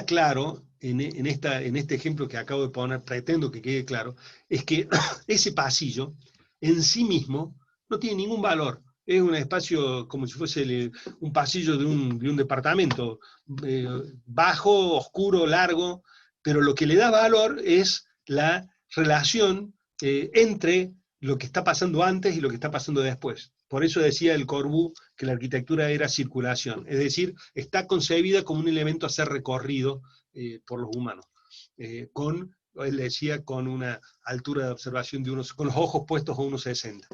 claro en este ejemplo que acabo de poner, pretendo que quede claro, es que ese pasillo en sí mismo no tiene ningún valor. Es un espacio como si fuese un pasillo de un departamento, bajo, oscuro, largo, pero lo que le da valor es la relación entre lo que está pasando antes y lo que está pasando después. Por eso decía el Corbusier que la arquitectura era circulación, es decir, está concebida como un elemento a ser recorrido por los humanos, él decía, con una altura de observación con los ojos puestos a 1,60.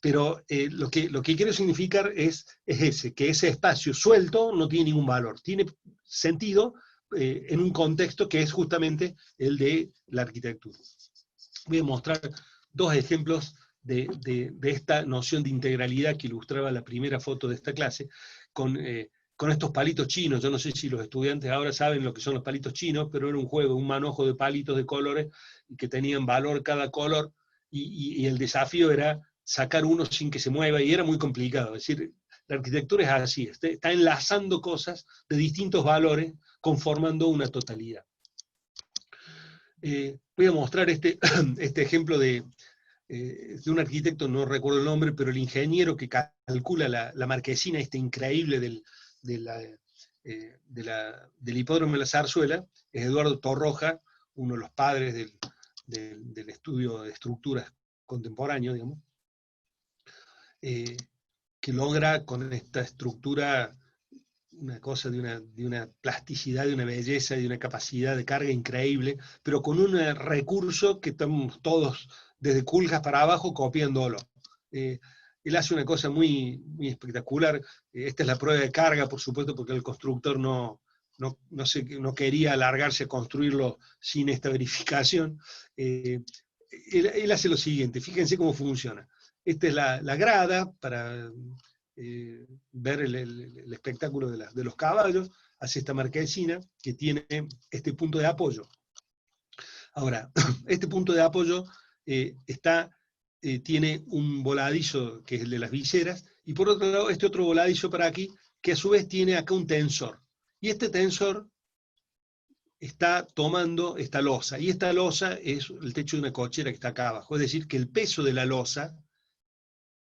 Pero lo que quiero significar es que ese espacio suelto no tiene ningún valor, tiene sentido en un contexto que es justamente el de la arquitectura. Voy a mostrar dos ejemplos de esta noción de integralidad que ilustraba la primera foto de esta clase, con estos palitos chinos. Yo no sé si los estudiantes ahora saben lo que son los palitos chinos, pero era un juego, un manojo de palitos de colores, que tenían valor cada color, y el desafío era sacar uno sin que se mueva, y era muy complicado. Es decir, la arquitectura es así, está enlazando cosas de distintos valores, conformando una totalidad. Voy a mostrar este ejemplo de un arquitecto, no recuerdo el nombre, pero el ingeniero que calcula la marquesina increíble del hipódromo de la Zarzuela, es Eduardo Torroja, uno de los padres del estudio de estructuras contemporáneo, digamos, que logra con esta estructura una cosa de una plasticidad, de una belleza, de una capacidad de carga increíble, pero con un recurso que estamos todos, desde Culjas para abajo, copiándolo. Él hace una cosa muy, muy espectacular. Esta es la prueba de carga, por supuesto, porque el constructor no quería alargarse a construirlo sin esta verificación. Él hace lo siguiente, fíjense cómo funciona. Esta es la grada para ver el espectáculo de los caballos, hace esta marquesina que tiene este punto de apoyo. Ahora, este punto de apoyo tiene un voladizo que es el de las viseras, y por otro lado este otro voladizo para aquí, que a su vez tiene acá un tensor. Y este tensor está tomando esta losa, y esta losa es el techo de una cochera que está acá abajo, es decir, que el peso de la losa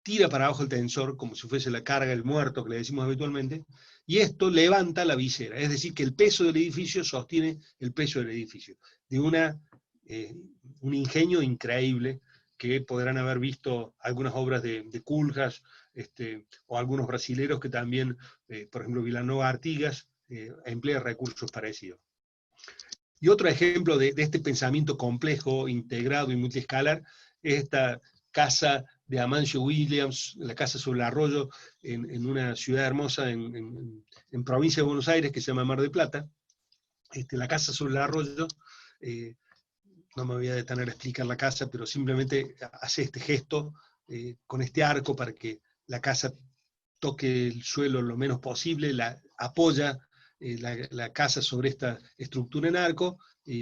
tira para abajo el tensor, como si fuese la carga del muerto que le decimos habitualmente, y esto levanta la visera, es decir, que el peso del edificio sostiene el peso del edificio, de un ingenio increíble que podrán haber visto algunas obras de Culjas, o algunos brasileros que también, por ejemplo, Vilanova Artigas, emplea recursos parecidos. Y otro ejemplo de este pensamiento complejo, integrado y multiescalar, es esta casa de Amancio Williams, la casa sobre el arroyo, en una ciudad hermosa en provincia de Buenos Aires que se llama Mar del Plata. La casa sobre el arroyo, no me voy a detener a explicar la casa, pero simplemente hace este gesto con este arco para que la casa toque el suelo lo menos posible, apoya la casa sobre esta estructura en arco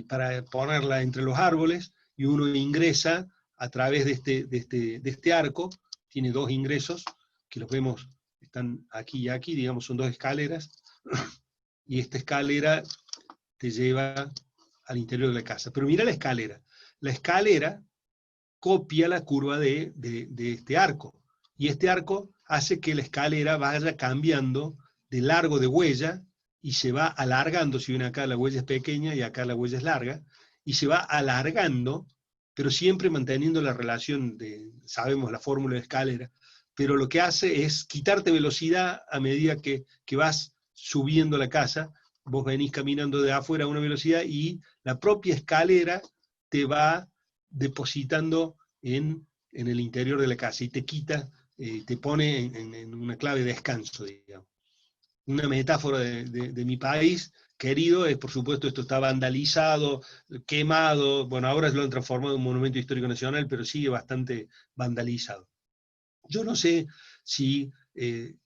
para ponerla entre los árboles, y uno ingresa a través de este arco. Tiene dos ingresos, que los vemos, están aquí y aquí, digamos, son dos escaleras, y esta escalera te lleva al interior de la casa. Pero mira la escalera copia la curva de este arco, y este arco hace que la escalera vaya cambiando de largo de huella, y se va alargando. Si ven acá, la huella es pequeña y acá la huella es larga, y se va alargando, pero siempre manteniendo la relación sabemos la fórmula de escalera, pero lo que hace es quitarte velocidad a medida que vas subiendo la casa. Vos venís caminando de afuera a una velocidad, y la propia escalera te va depositando en el interior de la casa, y te quita, te pone en una clave de descanso, digamos. Una metáfora de mi país querido es, por supuesto, esto está vandalizado, quemado. Bueno, ahora lo han transformado en un monumento histórico nacional, pero sigue bastante vandalizado. Yo no sé si el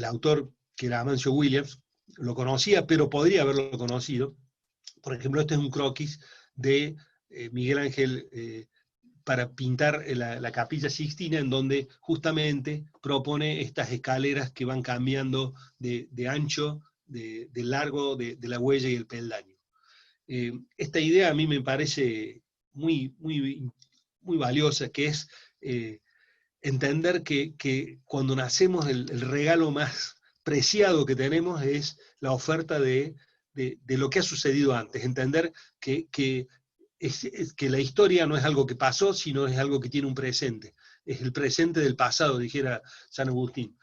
autor, que era Amancio Williams, lo conocía, pero podría haberlo conocido. Por ejemplo, este es un croquis de Miguel Ángel para pintar la Capilla Sixtina, en donde justamente propone estas escaleras que van cambiando de ancho, de largo, de la huella y el peldaño. Esta idea a mí me parece muy, muy, muy valiosa, que es entender que cuando nacemos el regalo más preciado que tenemos es la oferta de lo que ha sucedido antes. Entender que la historia no es algo que pasó, sino es algo que tiene un presente. Es el presente del pasado, dijera San Agustín.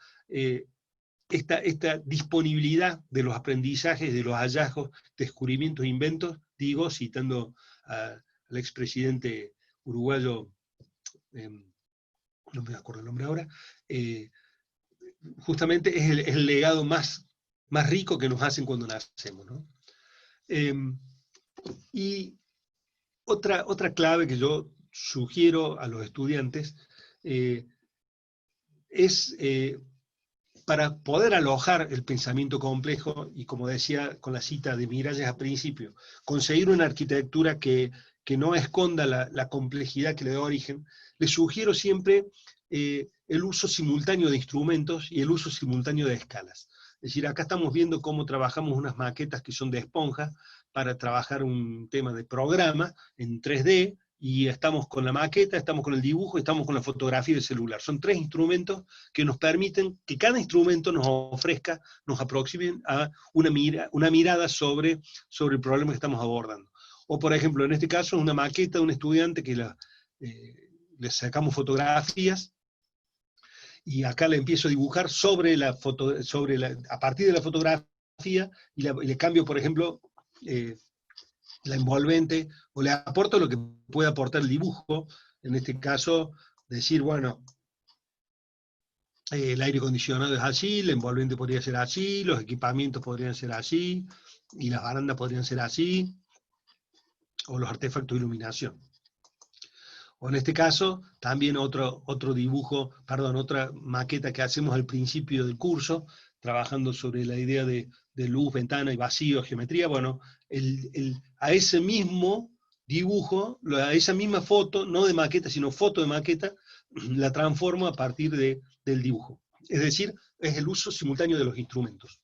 Esta disponibilidad de los aprendizajes, de los hallazgos, descubrimientos, inventos, digo, citando al expresidente uruguayo, no me acuerdo el nombre ahora, justamente es el legado más rico que nos hacen cuando nacemos, ¿no? Y otra clave que yo sugiero a los estudiantes es para poder alojar el pensamiento complejo, y como decía con la cita de Miralles al principio, conseguir una arquitectura que no esconda la complejidad que le da origen. Les sugiero siempre el uso simultáneo de instrumentos y el uso simultáneo de escalas. Es decir, acá estamos viendo cómo trabajamos unas maquetas que son de esponja para trabajar un tema de programa en 3D, y estamos con la maqueta, estamos con el dibujo, estamos con la fotografía del celular. Son tres instrumentos que nos permiten que cada instrumento nos ofrezca, nos aproxime a una mirada sobre el problema que estamos abordando. O, por ejemplo, en este caso, una maqueta de un estudiante que le sacamos fotografías, y acá le empiezo a dibujar a partir de la fotografía, y le cambio, por ejemplo, la envolvente, o le aporto lo que puede aportar el dibujo. En este caso, decir, bueno, el aire acondicionado es así, la envolvente podría ser así, los equipamientos podrían ser así, y las barandas podrían ser así, o los artefactos de iluminación. O en este caso, también otra maqueta que hacemos al principio del curso, trabajando sobre la idea de luz, ventana y vacío, geometría. Bueno, a ese mismo dibujo, a esa misma foto, no de maqueta, sino foto de maqueta, la transformo a partir del dibujo. Es decir, es el uso simultáneo de los instrumentos.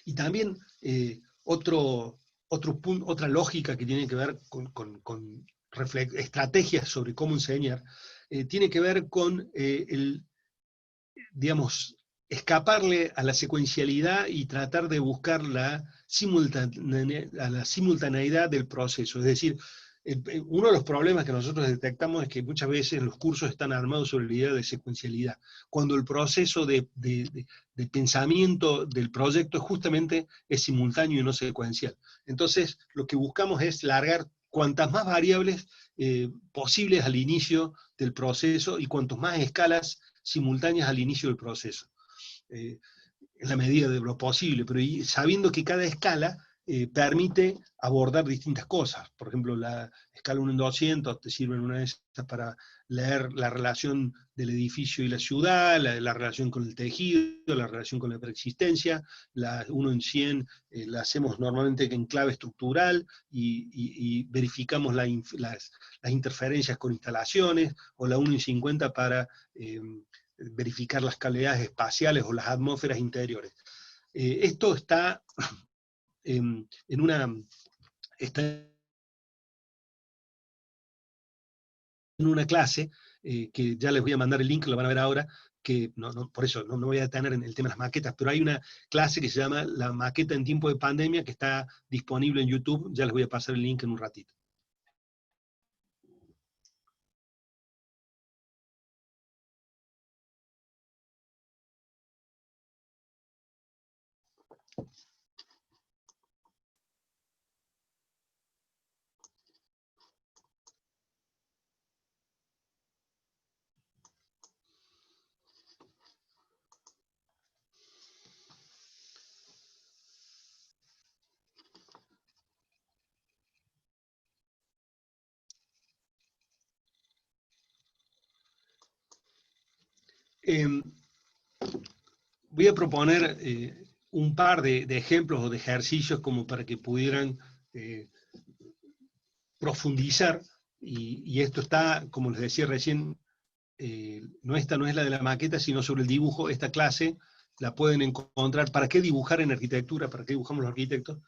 Y también otra lógica que tiene que ver con estrategias sobre cómo enseñar, tiene que ver con digamos, escaparle a la secuencialidad y tratar de buscar la simultaneidad del proceso. Es decir, uno de los problemas que nosotros detectamos es que muchas veces los cursos están armados sobre la idea de secuencialidad, cuando el proceso de pensamiento del proyecto justamente es simultáneo y no secuencial. Entonces, lo que buscamos es largar cuantas más variables posibles al inicio del proceso y cuantas más escalas simultáneas al inicio del proceso. En la medida de lo posible, pero sabiendo que cada escala permite abordar distintas cosas. Por ejemplo, la escala 1 en 200 te sirve en una de esas para leer la relación del edificio y la ciudad, la relación con el tejido, la relación con la preexistencia. La 1 en 100 la hacemos normalmente en clave estructural y verificamos las interferencias con instalaciones, o la 1 en 50 para verificar las calidades espaciales o las atmósferas interiores. Esto está está en una clase que ya les voy a mandar el link, lo van a ver ahora, que por eso no me voy a detener en el tema de las maquetas, pero hay una clase que se llama La maqueta en tiempo de pandemia, que está disponible en YouTube, ya les voy a pasar el link en un ratito. Voy a proponer un par de ejemplos o de ejercicios como para que pudieran profundizar, y esto está, como les decía recién, esta no es la de la maqueta, sino sobre el dibujo. Esta clase la pueden encontrar. ¿Para qué dibujar en arquitectura? ¿Para qué dibujamos los arquitectos?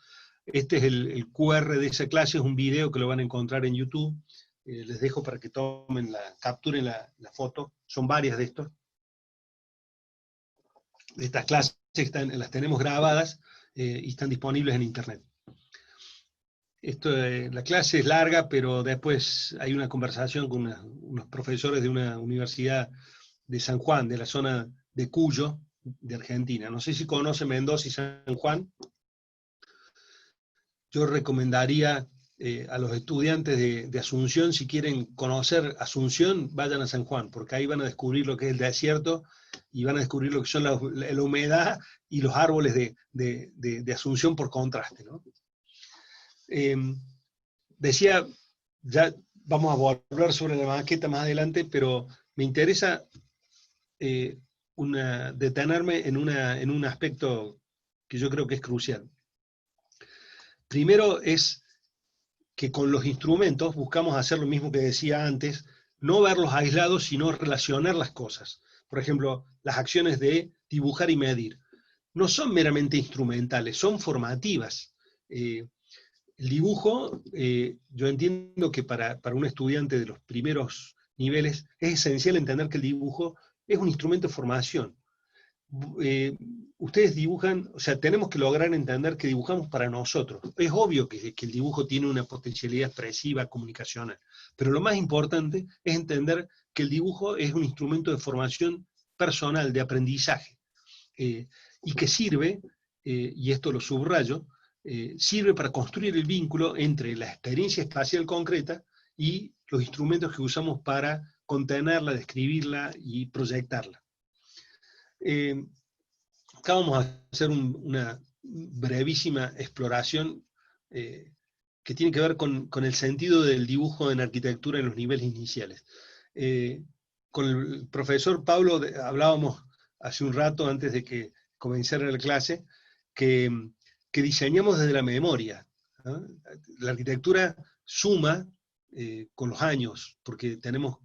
Este es el QR de esa clase, es un video que lo van a encontrar en YouTube. Les dejo para que capturen la foto. Son varias de estos. Estas clases las tenemos grabadas y están disponibles en internet. La clase es larga, pero después hay una conversación con unos profesores de una universidad de San Juan, de la zona de Cuyo, de Argentina. No sé si conocen Mendoza y San Juan. Yo recomendaría a los estudiantes de Asunción, si quieren conocer Asunción, vayan a San Juan, porque ahí van a descubrir lo que es el desierto y van a descubrir lo que son la humedad y los árboles de Asunción por contraste, ¿no? Decía, ya vamos a volver sobre la maqueta más adelante, pero me interesa detenerme en un aspecto que yo creo que es crucial. Primero es que con los instrumentos buscamos hacer lo mismo que decía antes, no verlos aislados, sino relacionar las cosas. Por ejemplo, las acciones de dibujar y medir no son meramente instrumentales, son formativas. El dibujo, yo entiendo que para un estudiante de los primeros niveles es esencial entender que el dibujo es un instrumento de formación. Ustedes dibujan, o sea, tenemos que lograr entender que dibujamos para nosotros. Es obvio que el dibujo tiene una potencialidad expresiva, comunicacional, pero lo más importante es entender que el dibujo es un instrumento de formación personal, de aprendizaje, y que sirve, y esto lo subrayo, sirve para construir el vínculo entre la experiencia espacial concreta y los instrumentos que usamos para contenerla, describirla y proyectarla. Acá vamos a hacer una brevísima exploración que tiene que ver con el sentido del dibujo en arquitectura en los niveles iniciales. Con el profesor Pablo hablábamos hace un rato, antes de que comenzara la clase, que diseñamos desde la memoria, ¿no? La arquitectura suma con los años, porque tenemos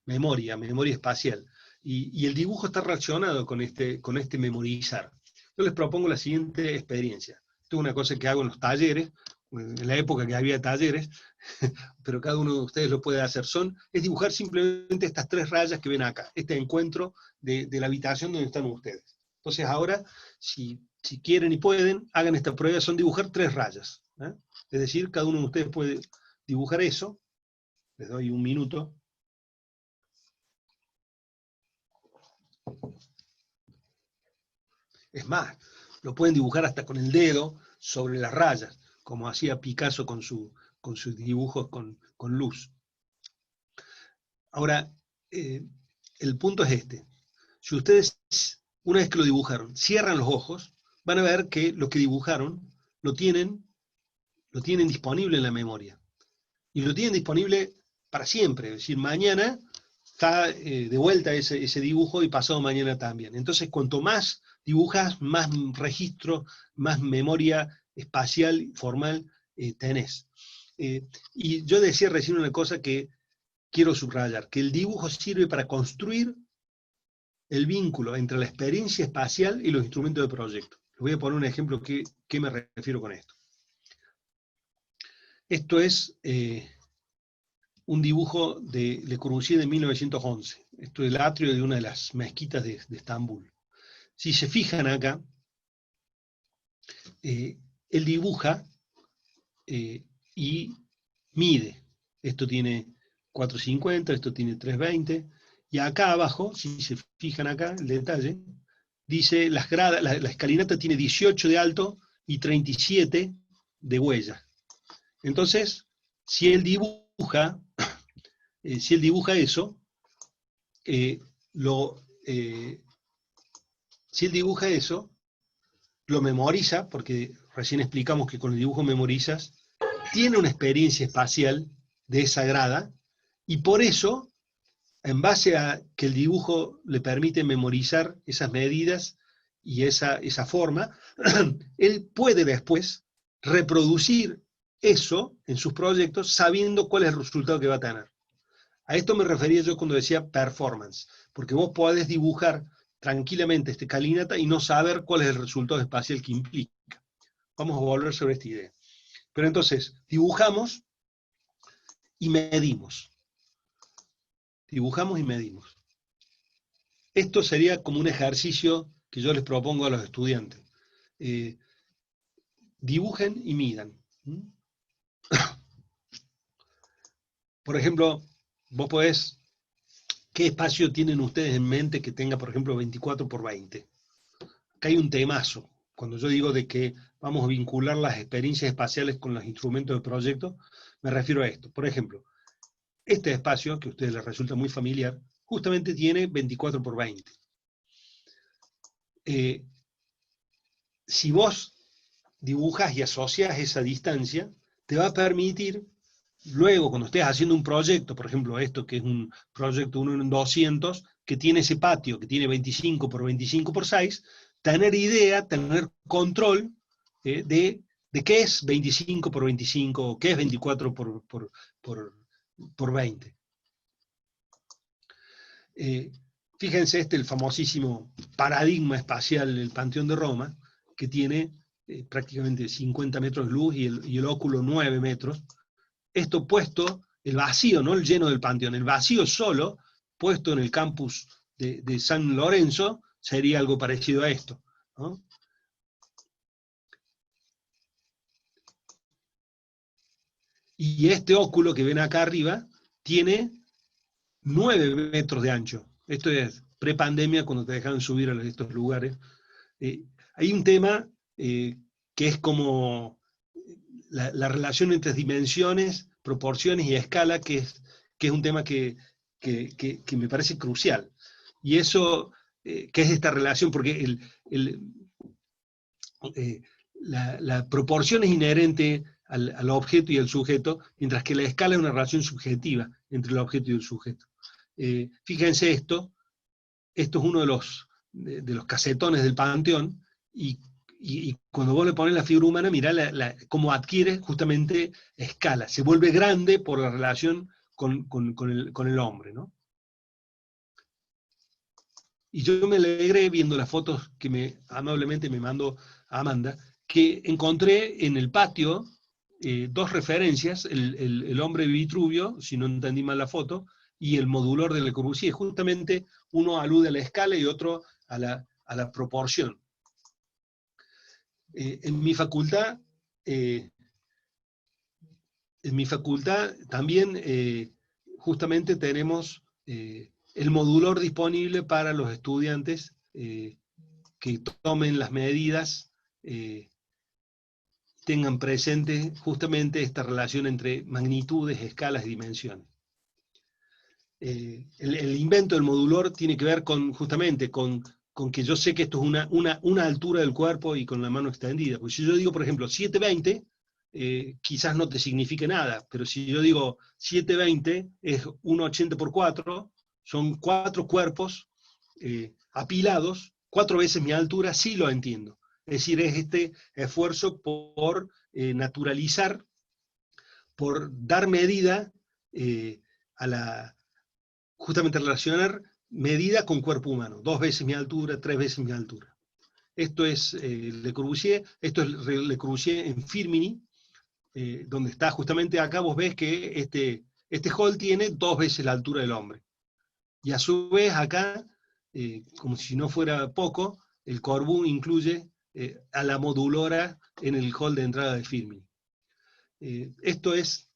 memoria espacial. Y el dibujo está relacionado con este memorizar. Yo les propongo la siguiente experiencia. Esto es una cosa que hago en los talleres, en la época que había talleres, pero cada uno de ustedes lo puede hacer. Es dibujar simplemente estas 3 rayas que ven acá, este encuentro de la habitación donde están ustedes. Entonces ahora, si quieren y pueden, hagan esta prueba, son dibujar 3 rayas. Es decir, cada uno de ustedes puede dibujar eso. Les doy un minuto. Es más, lo pueden dibujar hasta con el dedo sobre las rayas, como hacía Picasso con su sus dibujos con luz. Ahora, el punto es este. Si ustedes, una vez que lo dibujaron, cierran los ojos, van a ver que lo que dibujaron lo tienen disponible en la memoria. Y lo tienen disponible para siempre. Es decir, mañana está de vuelta ese dibujo y pasado mañana también. Entonces, cuanto más dibujas, más registro, más memoria espacial, formal tenés. Y yo decía recién una cosa que quiero subrayar, que el dibujo sirve para construir el vínculo entre la experiencia espacial y los instrumentos de proyecto. Les voy a poner un ejemplo que me refiero con esto. Esto es un dibujo de Le Corbusier de 1911. Esto es el atrio de una de las mezquitas de Estambul. Si se fijan acá, él dibuja y mide. Esto tiene 450, esto tiene 320, y acá abajo, si se fijan acá, el detalle, dice las gradas, la escalinata tiene 18 de alto y 37 de huella. Entonces, si él dibuja eso, lo memoriza, porque recién explicamos que con el dibujo memorizas, tiene una experiencia espacial de esa grada, y por eso, en base a que el dibujo le permite memorizar esas medidas y esa forma, él puede después reproducir eso en sus proyectos sabiendo cuál es el resultado que va a tener. A esto me refería yo cuando decía performance, porque vos podés dibujar tranquilamente este escalinata y no saber cuál es el resultado espacial que implica. Vamos a volver sobre esta idea. Pero entonces, dibujamos y medimos. Dibujamos y medimos. Esto sería como un ejercicio que yo les propongo a los estudiantes. Dibujen y midan. Por ejemplo, vos podés, ¿qué espacio tienen ustedes en mente que tenga, por ejemplo, 24 por 20? Acá hay un temazo. Cuando yo digo de que vamos a vincular las experiencias espaciales con los instrumentos de proyecto, me refiero a esto. Por ejemplo, este espacio, que a ustedes les resulta muy familiar, justamente tiene 24 por 20. Si vos dibujas y asocias esa distancia, te va a permitir, luego cuando estés haciendo un proyecto, por ejemplo esto que es un proyecto 1 en 200, que tiene ese patio, que tiene 25 por 25 por 6, tener idea, tener control de qué es 25 por 25, o qué es 24 por 20. Fíjense el famosísimo paradigma espacial del Panteón de Roma, que tiene prácticamente 50 metros de luz y el óculo 9 metros. Esto puesto, el vacío, no el lleno del Panteón, el vacío solo, puesto en el campus de San Lorenzo, sería algo parecido a esto, ¿no? Y este óculo que ven acá arriba tiene 9 metros de ancho. Esto es prepandemia, cuando te dejaban subir a estos lugares. Hay un tema que es como la relación entre dimensiones, proporciones y escala, que es un tema que me parece crucial. Y eso, ¿qué es esta relación? Porque la proporción es inherente al objeto y al sujeto, mientras que la escala es una relación subjetiva entre el objeto y el sujeto. Fíjense esto es uno de los casetones del Panteón, y cuando vos le pones la figura humana, mirá cómo adquiere justamente escala, se vuelve grande por la relación con el hombre, ¿no? Y yo me alegré viendo las fotos que amablemente me mandó Amanda, que encontré en el patio dos referencias, el hombre Vitruvio, si no entendí mal la foto, y el modulor de Le Corbusier. Justamente uno alude a la escala y otro a la proporción. En mi facultad también justamente tenemos el modulor disponible para los estudiantes que tomen las medidas tengan presente justamente esta relación entre magnitudes, escalas y dimensiones. El invento del modulor tiene que ver justamente con que yo sé que esto es una altura del cuerpo y con la mano extendida. Pues si yo digo, por ejemplo, 720, quizás no te signifique nada, pero si yo digo 720 es 1,80 por 4, son 4 cuerpos apilados, 4 veces mi altura, sí lo entiendo. Es decir, es este esfuerzo por naturalizar, por dar medida a la, justamente relacionar medida con cuerpo humano, 2 veces mi altura, 3 veces mi altura. Esto es Le Corbusier, esto es Le Corbusier en Firminy, donde está justamente acá, vos ves que este hall tiene 2 veces la altura del hombre. Y a su vez acá, como si no fuera poco, el Corbu incluye a la modulora en el hall de entrada de Firminy. Esto es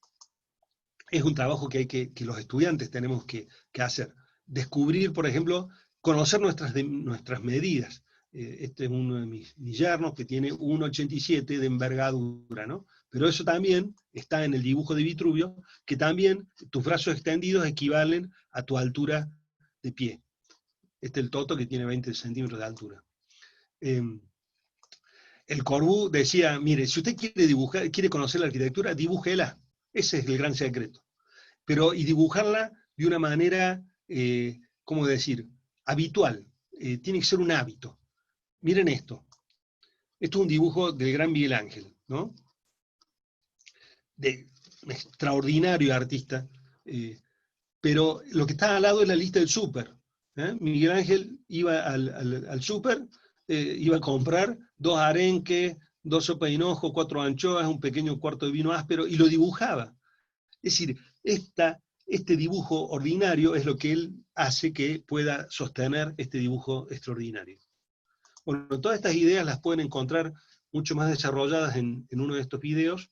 un trabajo que los estudiantes tenemos que hacer. Descubrir, por ejemplo, conocer nuestras medidas. Este es uno de mis yernos que tiene 1,87 de envergadura, ¿no? Pero eso también está en el dibujo de Vitruvio, que también tus brazos extendidos equivalen a tu altura de pie. Este es el Toto, que tiene 20 centímetros de altura. El Corbu decía, mire, si usted quiere conocer la arquitectura, dibújela. Ese es el gran secreto. Y dibujarla de una manera, ¿cómo decir?, habitual. Tiene que ser un hábito. Miren esto. Esto es un dibujo del gran Miguel Ángel, ¿no? De extraordinario artista. Pero lo que está al lado es la lista del súper. Miguel Ángel iba al súper, iba a comprar 2 arenques, 2 sopas de hinojo, 4 anchoas, un pequeño cuarto de vino áspero, y lo dibujaba. Es decir, este dibujo ordinario es lo que él hace que pueda sostener este dibujo extraordinario. Bueno, todas estas ideas las pueden encontrar mucho más desarrolladas en uno de estos videos,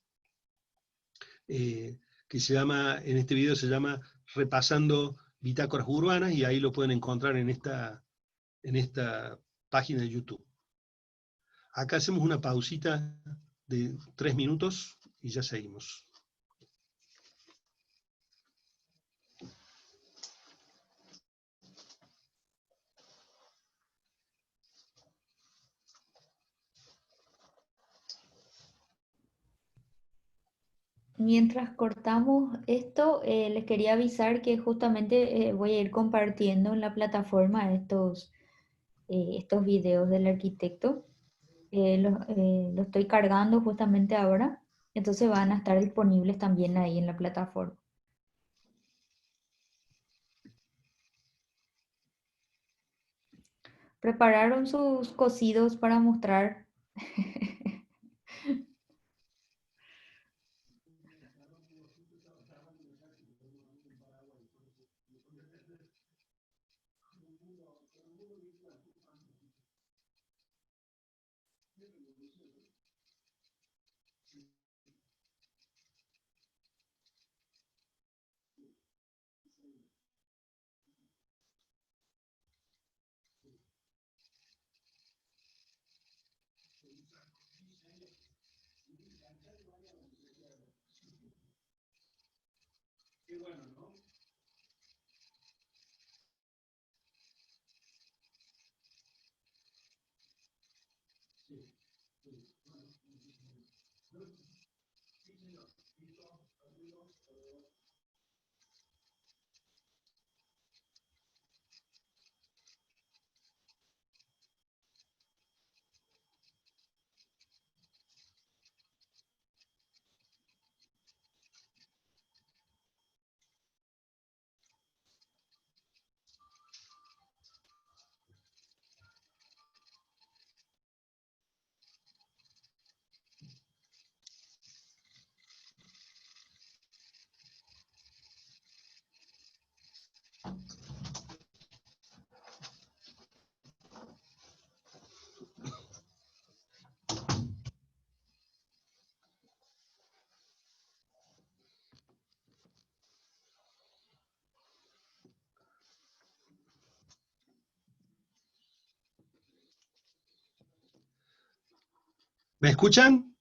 que en este video se llama Repasando Bitácoras Urbanas, y ahí lo pueden encontrar en esta página de YouTube. Acá hacemos una pausita de 3 minutos y ya seguimos. Mientras cortamos esto, les quería avisar que justamente voy a ir compartiendo en la plataforma estos videos del arquitecto. Lo estoy cargando justamente ahora, entonces van a estar disponibles también ahí en la plataforma. ¿Prepararon sus cocidos para mostrar? ¿Me escuchan?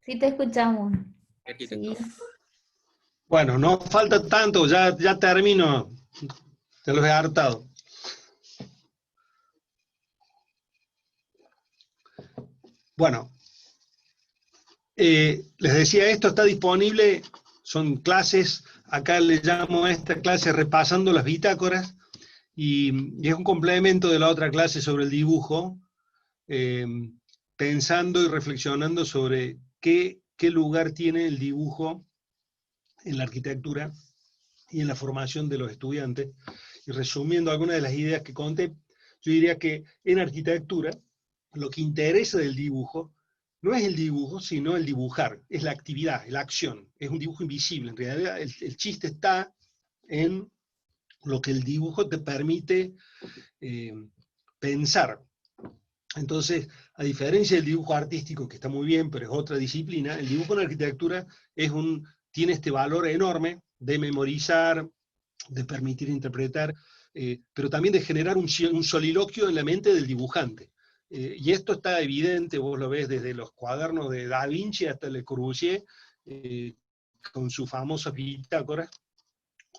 Sí te escuchamos. Arquitecto. Sí. Bueno, no falta tanto, ya termino. Te los he hartado. Bueno, les decía, esto está disponible, son clases, acá le llamo a esta clase repasando las bitácoras, y es un complemento de la otra clase sobre el dibujo, pensando y reflexionando sobre qué lugar tiene el dibujo en la arquitectura y en la formación de los estudiantes. Y resumiendo algunas de las ideas que conté, yo diría que en arquitectura lo que interesa del dibujo no es el dibujo, sino el dibujar, es la actividad, la acción, es un dibujo invisible. En realidad el chiste está en lo que el dibujo te permite pensar. Entonces, a diferencia del dibujo artístico, que está muy bien, pero es otra disciplina, el dibujo en arquitectura tiene este valor enorme de memorizar, de permitir interpretar, pero también de generar un soliloquio en la mente del dibujante. Y esto está evidente, vos lo ves desde los cuadernos de Da Vinci hasta Le Corbusier, con sus famosas bitácoras,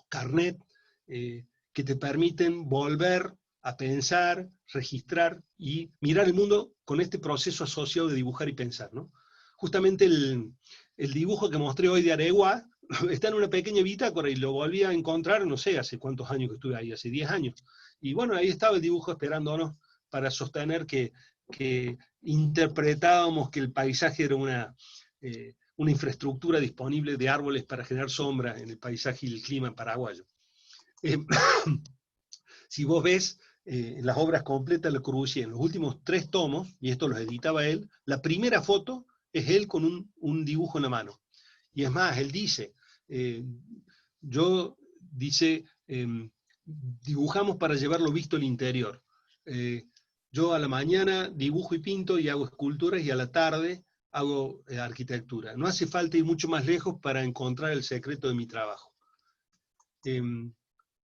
carnet, que te permiten volver a pensar, registrar y mirar el mundo con este proceso asociado de dibujar y pensar, ¿no? Justamente el dibujo que mostré hoy de Areguá está en una pequeña bitácora y lo volví a encontrar, no sé, hace cuántos años que estuve ahí, hace 10 años. Y bueno, ahí estaba el dibujo esperándonos para sostener que interpretábamos que el paisaje era una infraestructura disponible de árboles para generar sombra en el paisaje y el clima paraguayo. Si vos ves las obras completas de Le Corbusier en los últimos 3 tomos, y esto los editaba él, la primera foto es él con un dibujo en la mano. Y es más, él dice, dibujamos para llevarlo visto al interior. Yo a la mañana dibujo y pinto y hago esculturas, y a la tarde hago arquitectura. No hace falta ir mucho más lejos para encontrar el secreto de mi trabajo.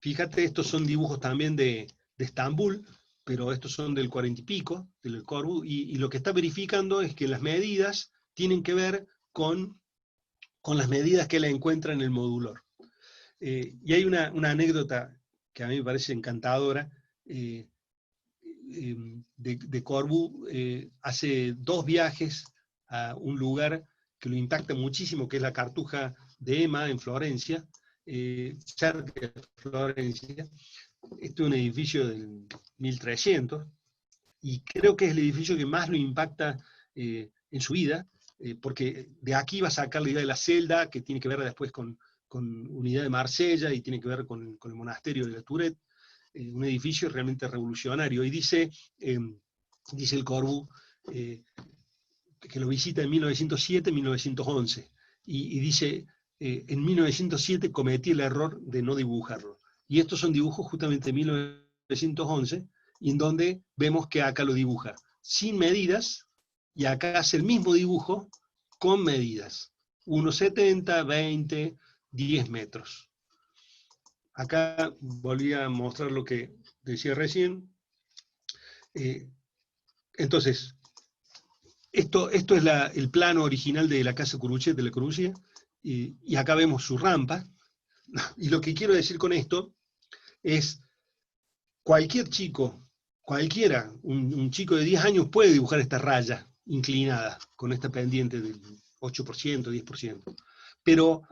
Fíjate, estos son dibujos también de Estambul, pero estos son del 40 y pico, del Corbu, y lo que está verificando es que las medidas tienen que ver con las medidas que él encuentra en el modulor. Y hay una anécdota que a mí me parece encantadora, de Corbu. Hace 2 viajes a un lugar que lo impacta muchísimo, que es la Cartuja de Ema, en Florencia, cerca de Florencia. Este es un edificio del 1300, y creo que es el edificio que más lo impacta en su vida, porque de aquí va a sacar la idea de la celda, que tiene que ver después con Unidad de Marsella, y tiene que ver con el monasterio de la Tourette, un edificio realmente revolucionario. Y dice el Corbu, que lo visita en 1907, 1911, y dice, en 1907 cometí el error de no dibujarlo. Y estos son dibujos justamente de 1911, y en donde vemos que acá lo dibuja sin medidas, y acá hace el mismo dibujo con medidas. 1,70, 20, 10 metros. Acá volví a mostrar lo que decía recién. Entonces, esto es el plano original de la casa Corbusier, de Le Corbusier, y acá vemos su rampa. Y lo que quiero decir con esto es, cualquier chico, cualquiera, un chico de 10 años puede dibujar esta raya inclinada, con esta pendiente del 8%, 10%. Pero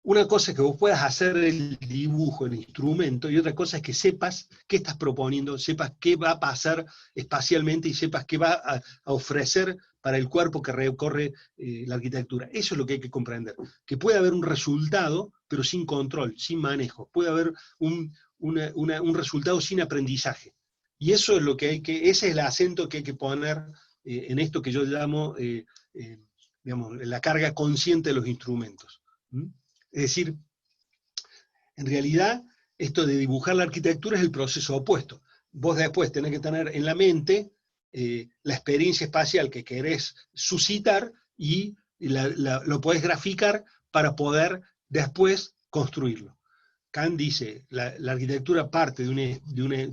una cosa es que vos puedas hacer el dibujo, el instrumento, y otra cosa es que sepas qué estás proponiendo, sepas qué va a pasar espacialmente, y sepas qué va a ofrecer para el cuerpo que recorre la arquitectura. Eso es lo que hay que comprender. Que puede haber un resultado, pero sin control, sin manejo. Puede haber un resultado sin aprendizaje. Y eso es lo que ese es el acento que hay que poner en esto que yo llamo, digamos, la carga consciente de los instrumentos. Es decir, en realidad, esto de dibujar la arquitectura es el proceso opuesto. Vos después tenés que tener en la mente la experiencia espacial que querés suscitar, y lo podés graficar para poder después construirlo. Kant dice, la arquitectura parte de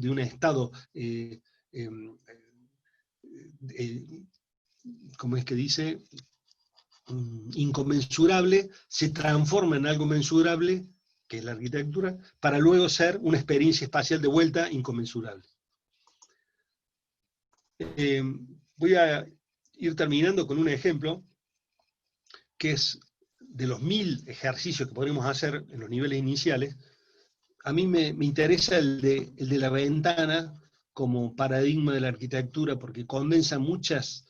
un estado, ¿cómo es que dice? inconmensurable se transforma en algo mensurable, que es la arquitectura, para luego ser una experiencia espacial de vuelta inconmensurable. Voy a ir terminando con un ejemplo, que es de los 1000 ejercicios que podemos hacer en los niveles iniciales. A mí me interesa el de la ventana como paradigma de la arquitectura, porque condensa muchas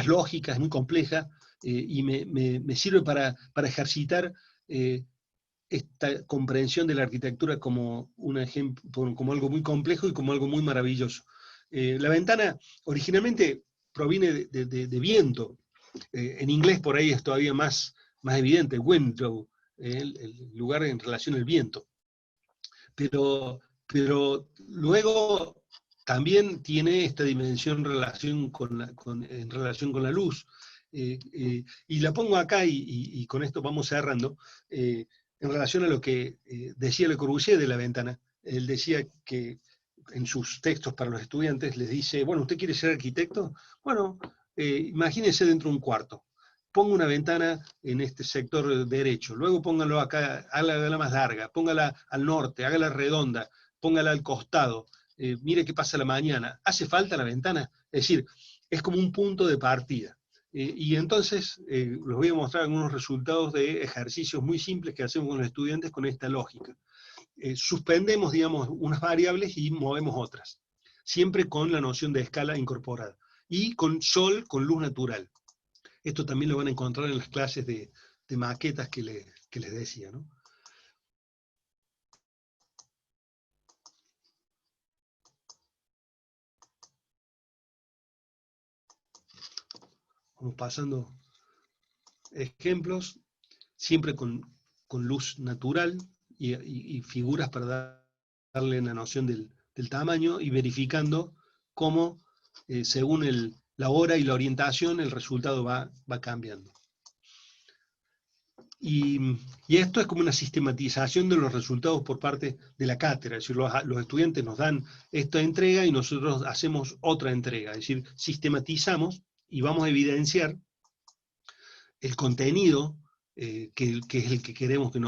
lógicas muy complejas, y me sirve para ejercitar esta comprensión de la arquitectura como un ejemplo, como algo muy complejo y como algo muy maravilloso. La ventana originalmente proviene de viento. En inglés por ahí es todavía más evidente, window, el lugar en relación al viento. Pero luego también tiene esta dimensión en relación con la luz. Y la pongo acá, y con esto vamos cerrando, en relación a lo que decía Le Corbusier de la ventana. Él decía que en sus textos para los estudiantes les dice, bueno, ¿usted quiere ser arquitecto? Bueno, imagínese dentro de un cuarto. Ponga una ventana en este sector derecho, luego póngalo acá, hágala más larga, póngala al norte, hágala redonda, póngala al costado, mire qué pasa la mañana. ¿Hace falta la ventana? Es decir, es como un punto de partida. Y entonces les voy a mostrar algunos resultados de ejercicios muy simples que hacemos con los estudiantes con esta lógica. Suspendemos, digamos, unas variables y movemos otras, siempre con la noción de escala incorporada, y con sol, con luz natural. Esto también lo van a encontrar en las clases de maquetas que les decía, ¿no? Vamos pasando ejemplos, siempre con luz natural y figuras para darle la noción del tamaño, y verificando cómo, según la hora y la orientación, el resultado va cambiando. Y esto es como una sistematización de los resultados por parte de la cátedra, es decir, los estudiantes nos dan esta entrega y nosotros hacemos otra entrega, es decir, sistematizamos y vamos a evidenciar el contenido, que es el que queremos que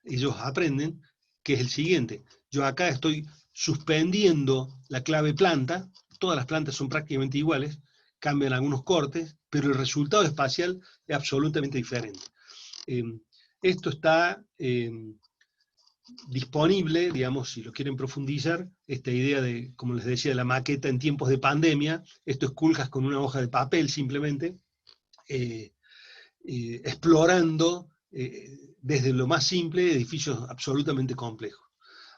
ellos aprenden, que es el siguiente. Yo acá estoy suspendiendo la clave planta, todas las plantas son prácticamente iguales, cambian algunos cortes, pero el resultado espacial es absolutamente diferente. Esto está disponible, digamos, si lo quieren profundizar, esta idea de, como les decía, la maqueta en tiempos de pandemia. Esto es Culjas con una hoja de papel simplemente, explorando desde lo más simple edificios absolutamente complejos.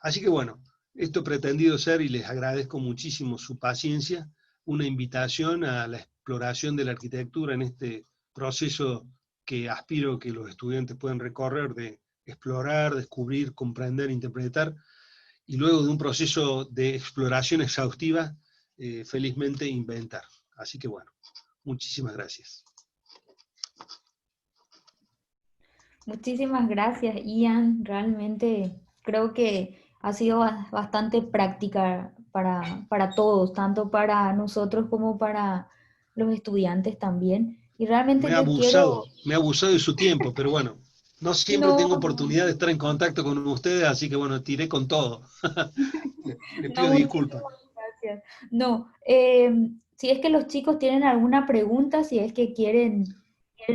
Así que bueno, esto he pretendido ser, y les agradezco muchísimo su paciencia, una invitación a la exploración de la arquitectura en este proceso que aspiro que los estudiantes puedan recorrer, de explorar, descubrir, comprender, interpretar, y luego de un proceso de exploración exhaustiva, felizmente inventar. Así que bueno, muchísimas gracias. Muchísimas gracias, Ian. Realmente creo que ha sido bastante práctica para todos, tanto para nosotros como para los estudiantes también. Y realmente yo quiero... Me ha abusado de su tiempo, pero bueno, no siempre No, tengo oportunidad de estar en contacto con ustedes, así que bueno, tiré con todo. Les no, pido disculpas. muchísimas gracias. No, si es que los chicos tienen alguna pregunta, si es que quieren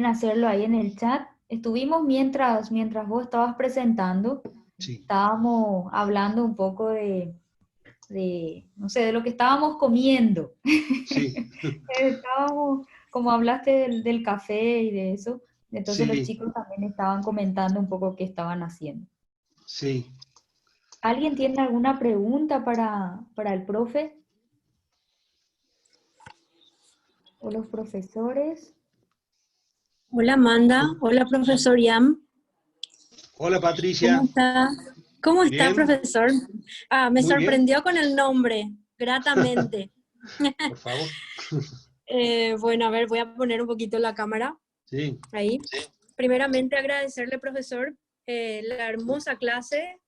hacerlo ahí en el chat. Estuvimos mientras vos estabas presentando, Sí, estábamos hablando un poco no sé, de lo que estábamos comiendo. sí, Estábamos, como hablaste del café y de eso, entonces los sí, chicos también estaban comentando un poco qué estaban haciendo. sí. ¿Alguien tiene alguna pregunta para el profe o los profesores? Hola Amanda, hola profesor Yam, Hola ¿cómo Patricia, está? ¿Cómo está ¿bien? profesor? Me Muy bien, sorprendió con el nombre, gratamente. por favor. Bueno, a ver, voy a poner un poquito la cámara, Sí, ahí. Primeramente agradecerle profesor la hermosa clase,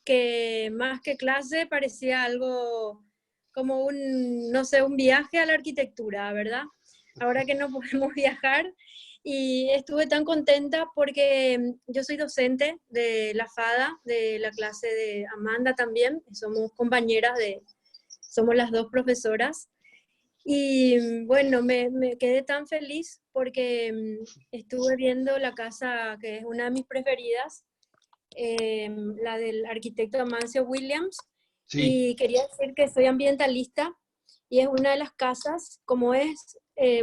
que más que clase parecía algo como un, no sé, un viaje a la arquitectura, ¿verdad? ahora que no podemos viajar. Y estuve tan contenta porque yo soy docente de la FADA, de la clase de Amanda también, somos compañeras somos las dos profesoras. Y bueno, me quedé tan feliz porque estuve viendo la casa que es una de mis preferidas, la del arquitecto Amancio Williams, Sí, y quería decir que soy ambientalista y es una de las casas, como es,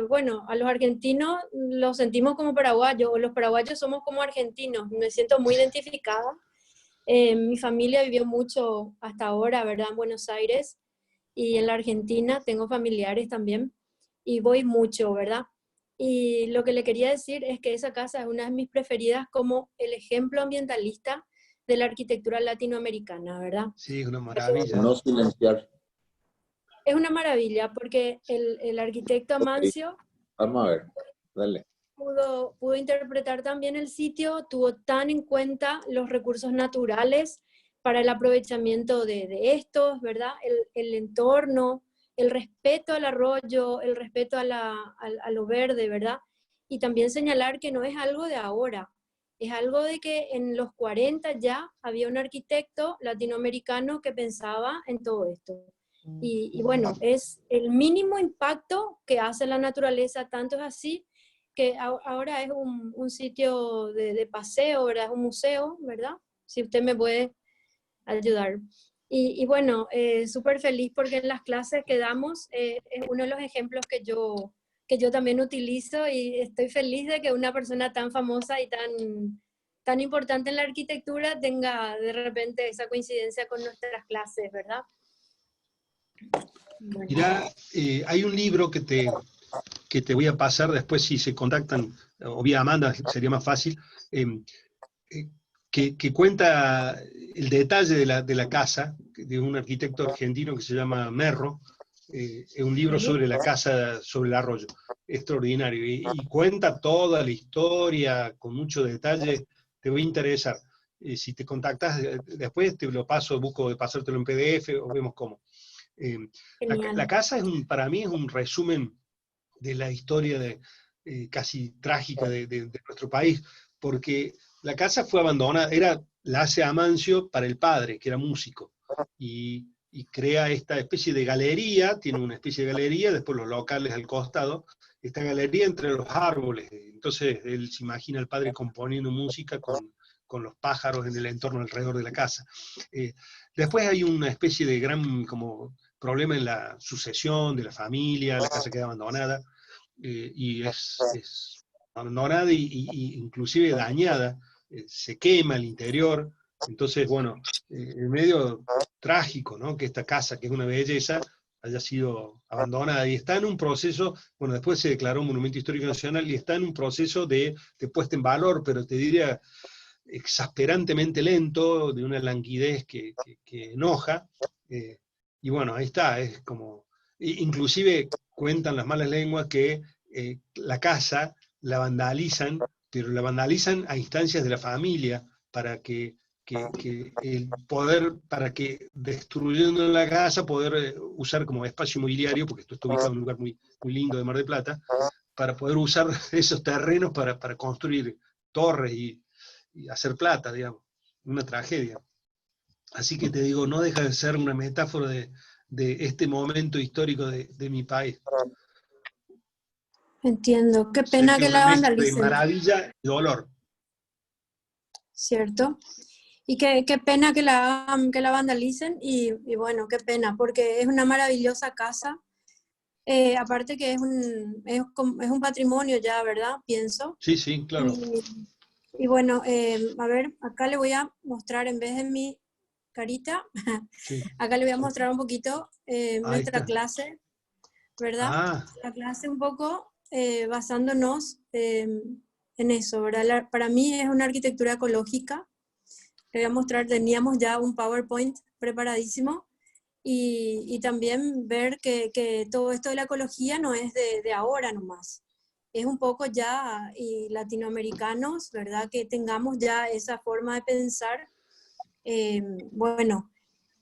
bueno, a los argentinos los sentimos como paraguayos, o los paraguayos somos como argentinos, me siento muy identificada. Mi familia vivió mucho hasta ahora, ¿verdad? En Buenos Aires y en la Argentina tengo familiares también y voy mucho, ¿verdad? Y lo que le quería decir es que esa casa es una de mis preferidas como el ejemplo ambientalista de la arquitectura latinoamericana, ¿verdad? sí, es una Porque maravilla. No silenciar. es una maravilla porque el arquitecto Ok, Amancio vamos a ver. Dale. pudo interpretar también el sitio, tuvo tan en cuenta los recursos naturales para el aprovechamiento de estos, ¿verdad? El entorno, el respeto al arroyo, el respeto a lo verde, ¿verdad? Y también señalar que no es algo de ahora, es algo de que en los 40 ya había un arquitecto latinoamericano que pensaba en todo esto. Y bueno, es el mínimo impacto que hace la naturaleza, tanto es así que ahora es un sitio de paseo, ¿verdad? Es un museo, ¿verdad? Si usted me puede ayudar. Y bueno, súper feliz porque en las clases que damos es uno de los ejemplos que yo también utilizo y estoy feliz de que una persona tan famosa y tan importante en la arquitectura tenga de repente esa coincidencia con nuestras clases, ¿verdad? Bueno. Mirá, hay un libro que te voy a pasar después si se contactan, o vía Amanda sería más fácil, eh, que cuenta el detalle de la casa, de un arquitecto argentino que se llama Merro. Es un libro Sí, sobre la casa, sobre el arroyo, extraordinario, y cuenta toda la historia con mucho detalle, te va a interesar. Si te contactas después, te lo paso, busco de pasártelo en PDF o vemos cómo. Eh, la genial. casa para mí es un resumen de la historia casi trágica de nuestro país, porque la casa fue abandonada, la hace Amancio para el padre, que era músico, y crea esta especie de galería, tiene una especie de galería, después los locales al costado, esta galería entre los árboles, entonces él se imagina al padre componiendo música con los pájaros en el entorno alrededor de la casa. Después hay una especie de gran como problema en la sucesión de la familia, la casa queda abandonada, y es abandonada y inclusive dañada, se quema el interior, entonces, bueno, es medio trágico, ¿no? Que esta casa, que es una belleza, haya sido abandonada y está en un proceso, bueno, después se declaró Monumento Histórico Nacional y está en un proceso de puesta en valor, pero te diría exasperantemente lento, de una languidez que enoja, y bueno, ahí está, es como, inclusive cuentan las malas lenguas que la casa la vandalizan, pero la vandalizan a instancias de la familia, para que el poder, para que destruyendo la casa, poder usar como espacio inmobiliario, porque esto está ubicado en un lugar muy, muy lindo de Mar del Plata, para poder usar esos terrenos para construir torres y hacer plata, digamos. Una tragedia. Así que te digo, no deja de ser una metáfora de este momento histórico de mi país. Entiendo. Qué O sea, pena que es que una la mezcla de vandalicen, maravilla y dolor. ¿cierto? Y qué pena que la vandalicen y bueno, qué pena, porque es una maravillosa casa. Aparte que es un patrimonio ya, ¿verdad? Pienso. Sí, sí, claro. Y bueno, a ver, acá le voy a mostrar en vez de mi carita, Sí. acá le voy a mostrar un poquito Ahí nuestra está. clase, ¿verdad? Ah, La clase un poco basándonos en eso, ¿verdad? Para mí es una arquitectura ecológica. Le voy a mostrar, teníamos ya un PowerPoint preparadísimo y también ver que todo esto de la ecología no es de ahora nomás. Es un poco ya y latinoamericanos, ¿verdad? Que tengamos ya esa forma de pensar. Bueno,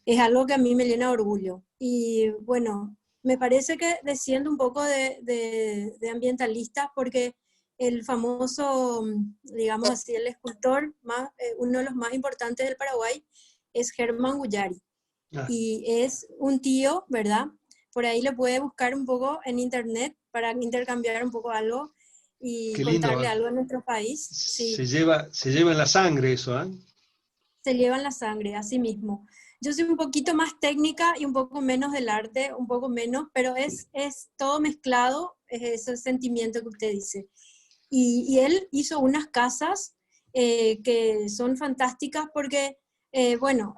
es algo que a mí me llena de orgullo. Y bueno, me parece que desciendo un poco de ambientalista, porque el famoso, digamos así, el escultor, uno de los más importantes del Paraguay, es Germán Guyari. Ah, Y es un tío, ¿verdad? Por ahí le puede buscar un poco en internet para intercambiar un poco algo y qué lindo, contarle algo de nuestro país. Sí, se lleva en la sangre eso, ¿eh? se llevan la sangre, así mismo. Yo soy un poquito más técnica y un poco menos del arte, un poco menos, pero es todo mezclado, es ese sentimiento que usted dice. Y él hizo unas casas que son fantásticas porque, bueno,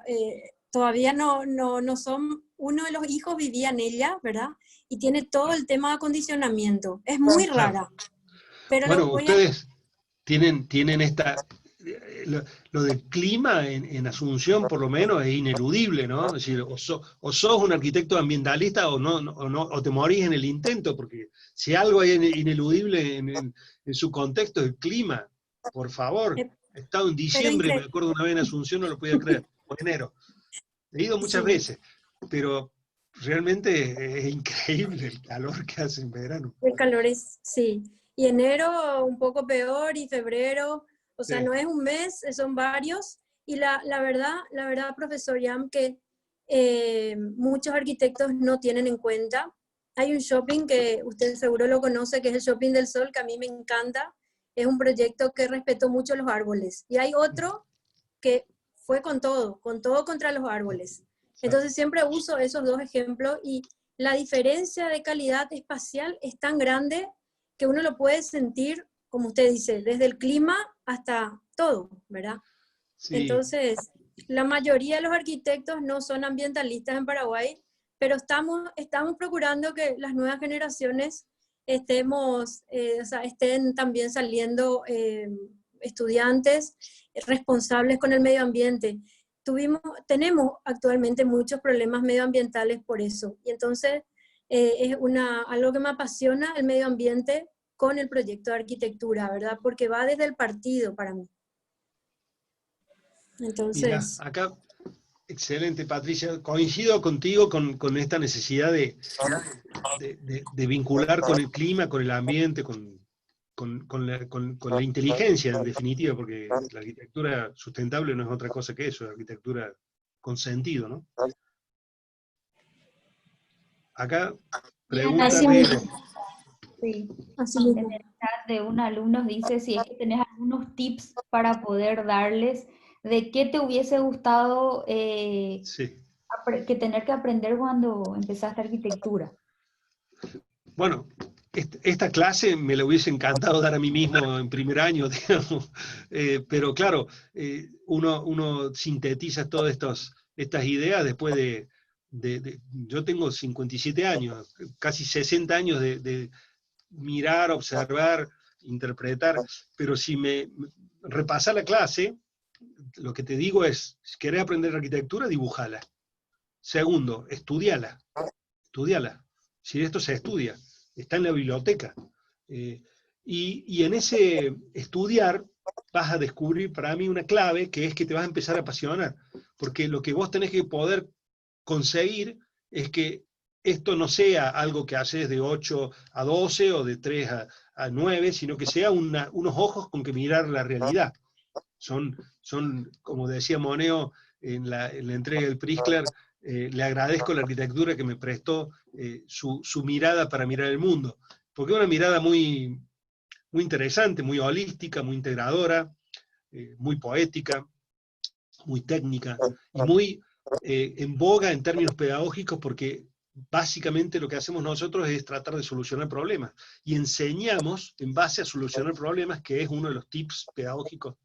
todavía no son, uno de los hijos vivía en ella, ¿verdad? Y tiene todo el tema de acondicionamiento. Es muy Claro. rara, pero lo Bueno, voy a... ustedes tienen lo del clima en Asunción por lo menos es ineludible, ¿no? Es decir, o sos un arquitecto ambientalista o te morís en el intento, porque si algo hay ineludible en su contexto es el clima, por favor. He estado en Pero diciembre, me increíble, acuerdo una vez en Asunción, no lo podía creer, o enero. He ido muchas sí. veces, pero realmente es increíble el calor que hace en verano. El calor es, sí. Y enero un poco peor y febrero, o sea, Sí. no es un mes, son varios. Y la verdad, profesor Yam, que muchos arquitectos no tienen en cuenta. Hay un shopping que usted seguro lo conoce, que es el Shopping del Sol, que a mí me encanta. Es un proyecto que respetó mucho los árboles. Y hay otro que fue con todo contra los árboles. Entonces siempre uso esos dos ejemplos y la diferencia de calidad espacial es tan grande que uno lo puede sentir, como usted dice, desde el clima hasta todo, ¿verdad? Sí. Entonces, la mayoría de los arquitectos no son ambientalistas en Paraguay, pero estamos procurando que las nuevas generaciones estén también saliendo estudiantes responsables con el medio ambiente. Tenemos actualmente muchos problemas medioambientales por eso, y entonces es algo que me apasiona el medio ambiente con el proyecto de arquitectura, ¿verdad? Porque va desde el partido para mí. Mira, Entonces, acá, excelente, Patricia. Coincido contigo con esta necesidad de vincular con el clima, con el ambiente, con la inteligencia, en definitiva, porque la arquitectura sustentable no es otra cosa que eso, es arquitectura con sentido, ¿no? Acá, Bien, pregunta así acá Vero. mismo, sí, así en mismo. el chat de un alumno dice si es que tenés algunos tips para poder darles de qué te hubiese gustado Sí. que tener que aprender cuando empezaste arquitectura. Bueno, esta clase me la hubiese encantado dar a mí mismo en primer año, digamos, pero claro, uno sintetiza todas estas ideas después yo tengo 57 años, casi 60 años de mirar, observar, interpretar, pero si me repasa la clase, lo que te digo es, si querés aprender arquitectura, dibujala. Segundo, estudiala. Si esto se estudia, está en la biblioteca. Y en ese estudiar vas a descubrir para mí una clave que es que te vas a empezar a apasionar, porque lo que vos tenés que poder conseguir es que esto no sea algo que haces de 8 a 12 o de 3 a 9, sino que sea unos ojos con que mirar la realidad. Son como decía Moneo en la entrega del Pritzker, le agradezco a la arquitectura que me prestó su mirada para mirar el mundo, porque es una mirada muy, muy interesante, muy holística, muy integradora, muy poética, muy técnica y muy en boga en términos pedagógicos, porque básicamente lo que hacemos nosotros es tratar de solucionar problemas y enseñamos en base a solucionar problemas, que es uno de los tips pedagógicos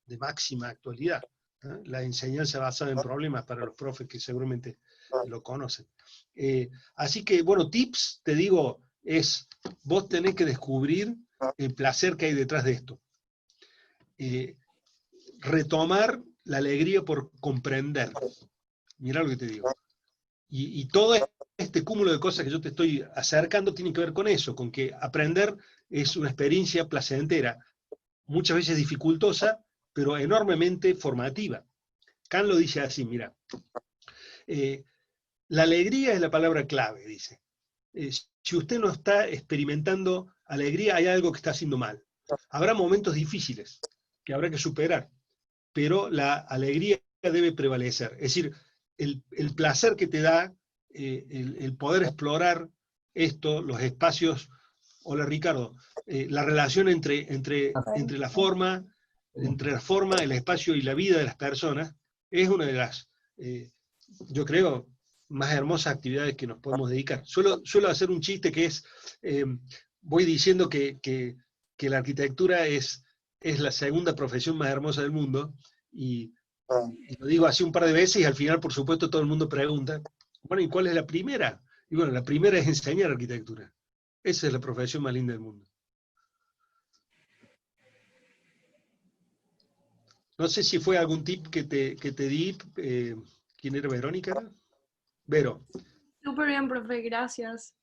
de máxima actualidad. La enseñanza basada en problemas para los profes que seguramente lo conocen. Así que, bueno, tips, te digo, vos tenés que descubrir el placer que hay detrás de esto. Retomar la alegría por comprender. Mirá lo que te digo. Y todo este cúmulo de cosas que yo te estoy acercando tiene que ver con eso, con que aprender es una experiencia placentera, muchas veces dificultosa, pero enormemente formativa. Kant lo dice así, mira, la alegría es la palabra clave, dice. si usted no está experimentando alegría, hay algo que está haciendo mal. Habrá momentos difíciles que habrá que superar, pero la alegría debe prevalecer. Es decir, el placer que te da el poder explorar esto, los espacios. Hola Ricardo, la relación entre la forma, el espacio y la vida de las personas, es una de las, yo creo, más hermosas actividades que nos podemos dedicar. Suelo hacer un chiste que es, voy diciendo que la arquitectura es la segunda profesión más hermosa del mundo, y lo digo así un par de veces, y al final, por supuesto, todo el mundo pregunta, bueno, ¿y cuál es la primera? Y bueno, la primera es enseñar arquitectura. Esa es la profesión más linda del mundo. No sé si fue algún tip que te di. ¿Quién era Verónica? Vero. Súper bien, profe, gracias.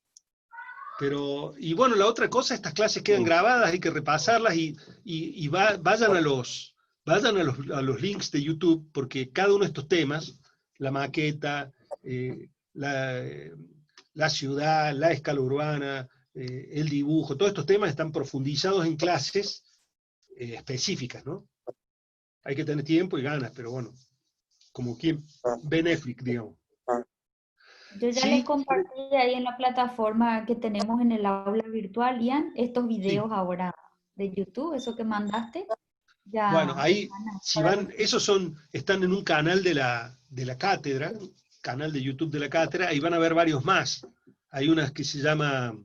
Pero, y bueno, la otra cosa, estas clases quedan grabadas, hay que repasarlas, y vayan a los links de YouTube, porque cada uno de estos temas, la maqueta, la ciudad, la escala urbana, el dibujo, todos estos temas están profundizados en clases específicas, ¿no? Hay que tener tiempo y ganas, pero bueno, como quien ve Netflix, digamos. Yo ya Sí, les compartí ahí en la plataforma que tenemos en el aula virtual, Ian, estos videos sí. ahora de YouTube, eso que mandaste, ya Bueno, ahí, van a si estar van, están en un canal de la cátedra, canal de YouTube de la cátedra, ahí van a ver varios más. Hay unas que se llama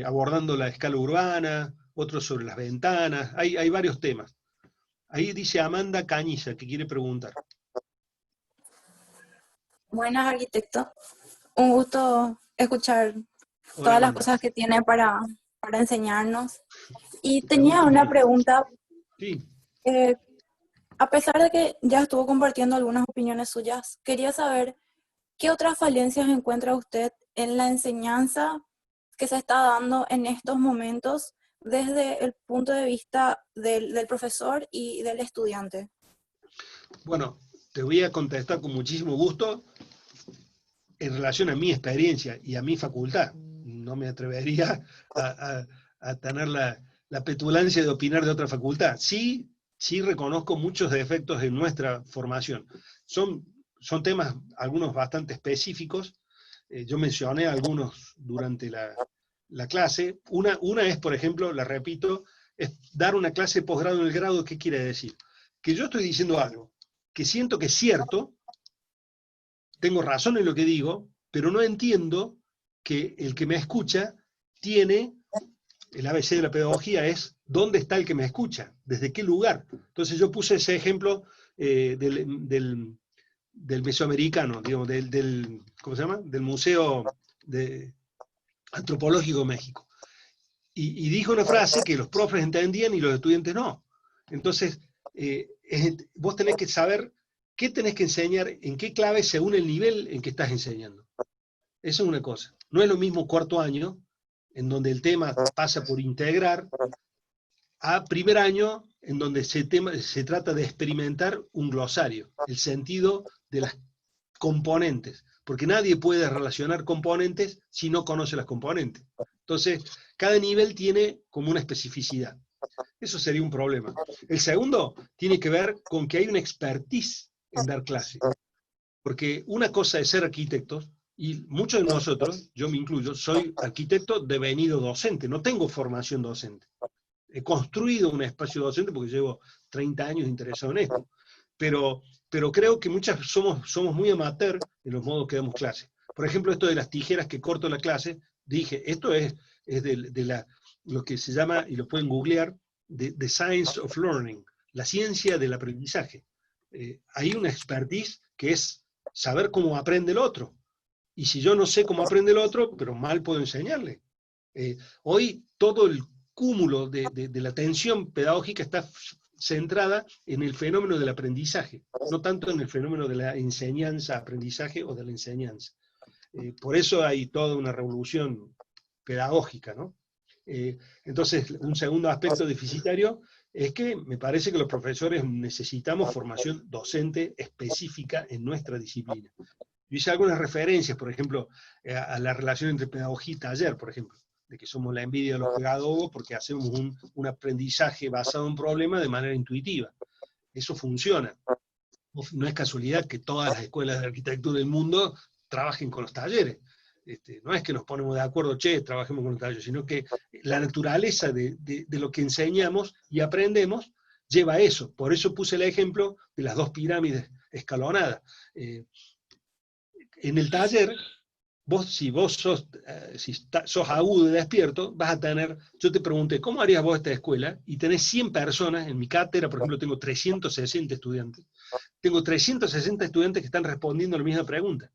Abordando la escala urbana, otros sobre las ventanas, hay varios temas. Ahí dice Amanda Cañiza, que quiere preguntar. Buenas, arquitecto. Un gusto escuchar Hola, todas las Amanda. cosas que tiene para enseñarnos. Y La tenía pregunta una es- pregunta. Sí, A pesar de que ya estuvo compartiendo algunas opiniones suyas, quería saber qué otras falencias encuentra usted en la enseñanza que se está dando en estos momentos desde el punto de vista del profesor y del estudiante. bueno, te voy a contestar con muchísimo gusto en relación a mi experiencia y a mi facultad. No me atrevería a tener la petulancia de opinar de otra facultad. Sí reconozco muchos defectos en nuestra formación. Son temas, algunos bastante específicos. Yo mencioné algunos durante la clase. Una es, por ejemplo, la repito, es dar una clase de posgrado en el grado. ¿Qué quiere decir? Que yo estoy diciendo algo que siento que es cierto, tengo razón en lo que digo, pero no entiendo que el que me escucha tiene, el ABC de la pedagogía es, ¿dónde está el que me escucha? ¿Desde qué lugar? Entonces yo puse ese ejemplo del mesoamericano, digamos, ¿cómo se llama? Del Museo Antropológico de México. Y dijo una frase que los profes entendían y los estudiantes no. Entonces, vos tenés que saber qué tenés que enseñar, en qué clave, según el nivel en que estás enseñando. Eso es una cosa. No es lo mismo cuarto año, en donde el tema pasa por integrar, a primer año, en donde se trata de experimentar un glosario, el sentido de las componentes, porque nadie puede relacionar componentes si no conoce las componentes. Entonces, cada nivel tiene como una especificidad. Eso sería un problema. El segundo tiene que ver con que hay una expertise en dar clase. Porque una cosa es ser arquitectos, y muchos de nosotros, yo me incluyo, soy arquitecto devenido docente, no tengo formación docente. He construido un espacio docente porque llevo 30 años interesado en esto. Pero creo que muchas somos muy amateur en los modos que damos clase. Por ejemplo, esto de las tijeras que corto la clase, dije, esto es lo que se llama, y lo pueden googlear, the Science of Learning, la ciencia del aprendizaje. Hay una expertise que es saber cómo aprende el otro. Y si yo no sé cómo aprende el otro, pero mal puedo enseñarle. Hoy todo el cúmulo de la atención pedagógica está centrada en el fenómeno del aprendizaje, no tanto en el fenómeno de la enseñanza, aprendizaje o de la enseñanza. Por eso hay toda una revolución pedagógica, ¿no? Entonces, un segundo aspecto deficitario es que me parece que los profesores necesitamos formación docente específica en nuestra disciplina. Yo hice algunas referencias, por ejemplo, a la relación entre pedagogía y taller, por ejemplo, de que somos la envidia de los pedagogos porque hacemos un aprendizaje basado en un problema de manera intuitiva. Eso funciona. No es casualidad que todas las escuelas de arquitectura del mundo trabajen con los talleres. No es que nos ponemos de acuerdo, che, trabajemos con los talleres, sino que la naturaleza de lo que enseñamos y aprendemos lleva a eso. Por eso puse el ejemplo de las 2 pirámides escalonadas. En el taller, si vos sos agudo y despierto, vas a tener, yo te pregunté, ¿cómo harías vos esta escuela? Y tenés 100 personas, en mi cátedra, por ejemplo, tengo 360 estudiantes. Tengo 360 estudiantes que están respondiendo a la misma pregunta.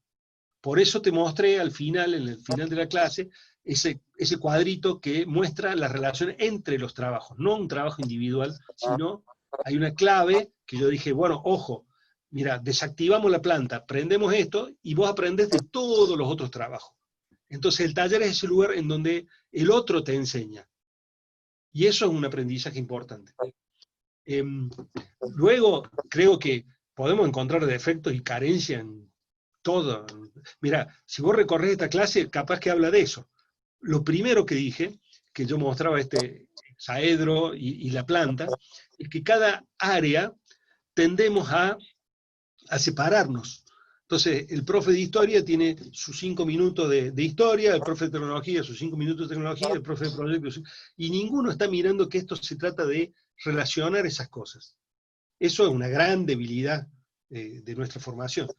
Por eso te mostré al final, en el final de la clase, ese cuadrito que muestra la relación entre los trabajos, no un trabajo individual, sino hay una clave que yo dije, bueno, ojo, mira, desactivamos la planta, prendemos esto, y vos aprendés de todos los otros trabajos. Entonces el taller es ese lugar en donde el otro te enseña. Y eso es un aprendizaje importante. Luego, creo que podemos encontrar defectos y carencias en todo. Mira, si vos recorres esta clase, capaz que habla de eso. Lo primero que dije, que yo mostraba este saedro y la planta, es que cada área tendemos a separarnos. Entonces, el profe de historia tiene sus 5 minutos de historia, el profe de tecnología sus 5 minutos de tecnología, el profe de proyectos, y ninguno está mirando que esto se trata de relacionar esas cosas. Eso es una gran debilidad de nuestra formación.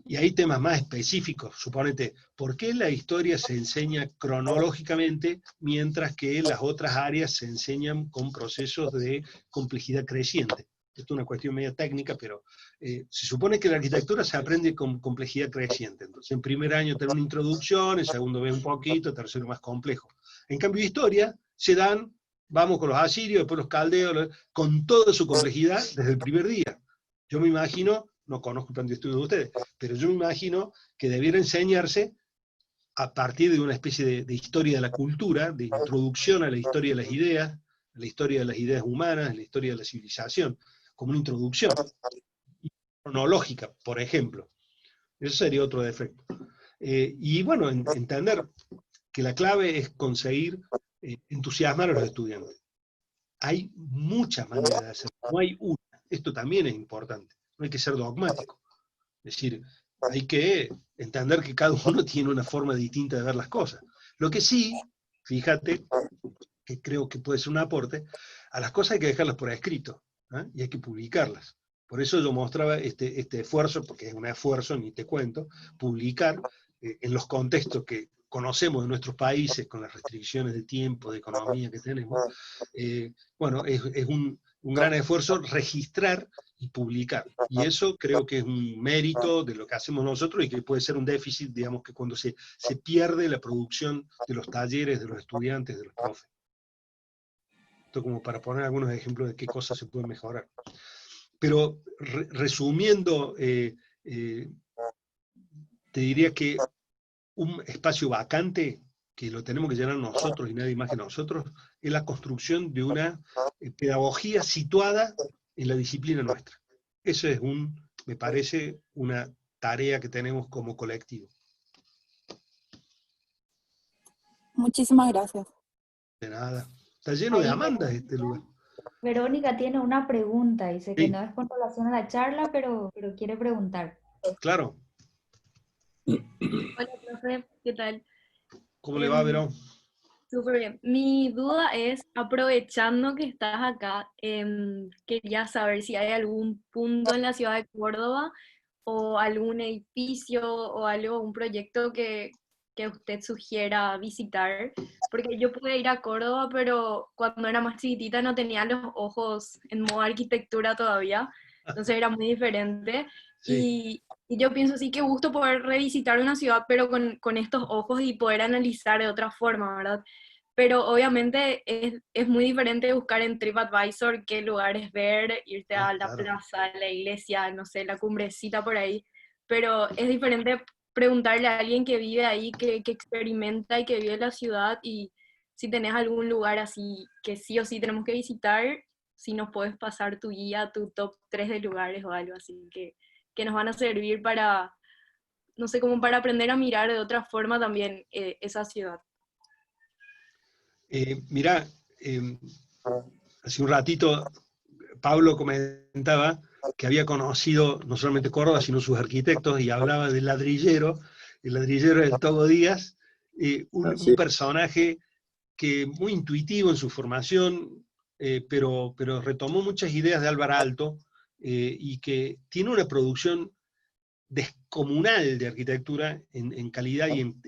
Y hay temas más específicos, suponete, ¿por qué la historia se enseña cronológicamente mientras que las otras áreas se enseñan con procesos de complejidad creciente? Esto es una cuestión media técnica, pero se supone que la arquitectura se aprende con complejidad creciente. Entonces, en primer año tenés una introducción, en segundo ves un poquito, en tercero más complejo. En cambio, historia se dan, vamos con los asirios, después los caldeos, con toda su complejidad desde el primer día. Yo me imagino, no conozco el plan de estudio de ustedes, pero yo me imagino que debiera enseñarse a partir de una especie de historia de la cultura, de introducción a la historia de las ideas, a la historia de las ideas humanas, a la historia de la civilización, como una introducción cronológica, por ejemplo. Eso sería otro defecto. Y bueno, entender que la clave es conseguir entusiasmar a los estudiantes. Hay muchas maneras de hacerlo, no hay una. Esto también es importante, no hay que ser dogmático. Es decir, hay que entender que cada uno tiene una forma distinta de ver las cosas. Lo que sí, fíjate, que creo que puede ser un aporte, a las cosas hay que dejarlas por escrito, ¿eh? Y hay que publicarlas. Por eso yo mostraba este esfuerzo, porque es un esfuerzo, ni te cuento, publicar en los contextos que conocemos de nuestros países, con las restricciones de tiempo, de economía que tenemos. Bueno, es un gran esfuerzo registrar y publicar. Y eso creo que es un mérito de lo que hacemos nosotros y que puede ser un déficit, digamos, que cuando se pierde la producción de los talleres, de los estudiantes, de los profes. Esto como para poner algunos ejemplos de qué cosas se pueden mejorar. Pero resumiendo, te diría que un espacio vacante que lo tenemos que llenar nosotros y nadie más que nosotros, es la construcción de una pedagogía situada en la disciplina nuestra. Eso es me parece, una tarea que tenemos como colectivo. Muchísimas gracias. De nada. Está lleno de Amandas este lugar. Verónica tiene una pregunta, dice que Sí. no es con relación a la charla, pero quiere preguntar. Claro. Hola, profe, ¿qué tal? ¿Cómo le va, Verón? Súper bien. Mi duda es, aprovechando que estás acá, quería saber si hay algún punto en la ciudad de Córdoba o algún edificio o algo, un proyecto que usted sugiera visitar, porque yo pude ir a Córdoba, pero cuando era más chiquitita no tenía los ojos en modo arquitectura todavía, entonces era muy diferente. Sí. Y yo pienso sí que gusto poder revisitar una ciudad, pero con estos ojos y poder analizar de otra forma, ¿verdad? Pero obviamente es muy diferente buscar en TripAdvisor qué lugares ver, irte a la Claro. plaza, a la iglesia, no sé, la cumbrecita por ahí, pero es diferente preguntarle a alguien que vive ahí, que experimenta y que vive la ciudad, y si tenés algún lugar así que sí o sí tenemos que visitar, si nos puedes pasar tu guía, tu top 3 de lugares o algo así que nos van a servir para, no sé, como para aprender a mirar de otra forma también esa ciudad. Mirá, hace un ratito Pablo comentaba que había conocido no solamente Córdoba, sino sus arquitectos, y hablaba del ladrillero. El ladrillero del Togo Díaz, un personaje que muy intuitivo en su formación, pero retomó muchas ideas de Álvaro Aalto, y que tiene una producción descomunal de arquitectura en calidad y en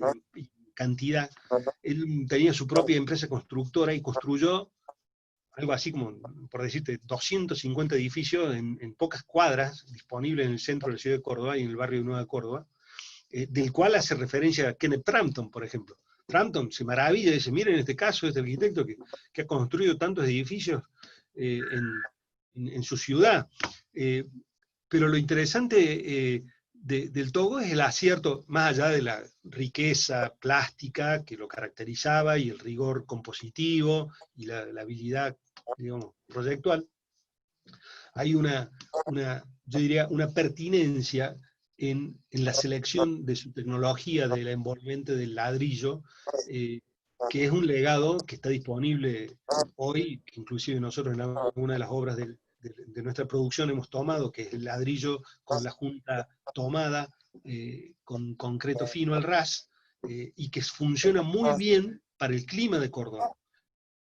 cantidad. Él tenía su propia empresa constructora y construyó algo así como, por decirte, 250 edificios en pocas cuadras, disponibles en el centro de la ciudad de Córdoba y en el barrio de Nueva Córdoba, del cual hace referencia a Kenneth Frampton, por ejemplo. Frampton se maravilla y dice, miren, en este caso, este arquitecto que ha construido tantos edificios en su ciudad. Pero lo interesante del Togo es el acierto, más allá de la riqueza plástica que lo caracterizaba y el rigor compositivo y la habilidad, digamos, proyectual. Hay yo diría, una pertinencia en la selección de su tecnología, de la envolvente del ladrillo, que es un legado que está disponible hoy, que inclusive nosotros en alguna de las obras de nuestra producción hemos tomado, que es el ladrillo con la junta tomada, con concreto fino al ras, y que funciona muy bien para el clima de Córdoba.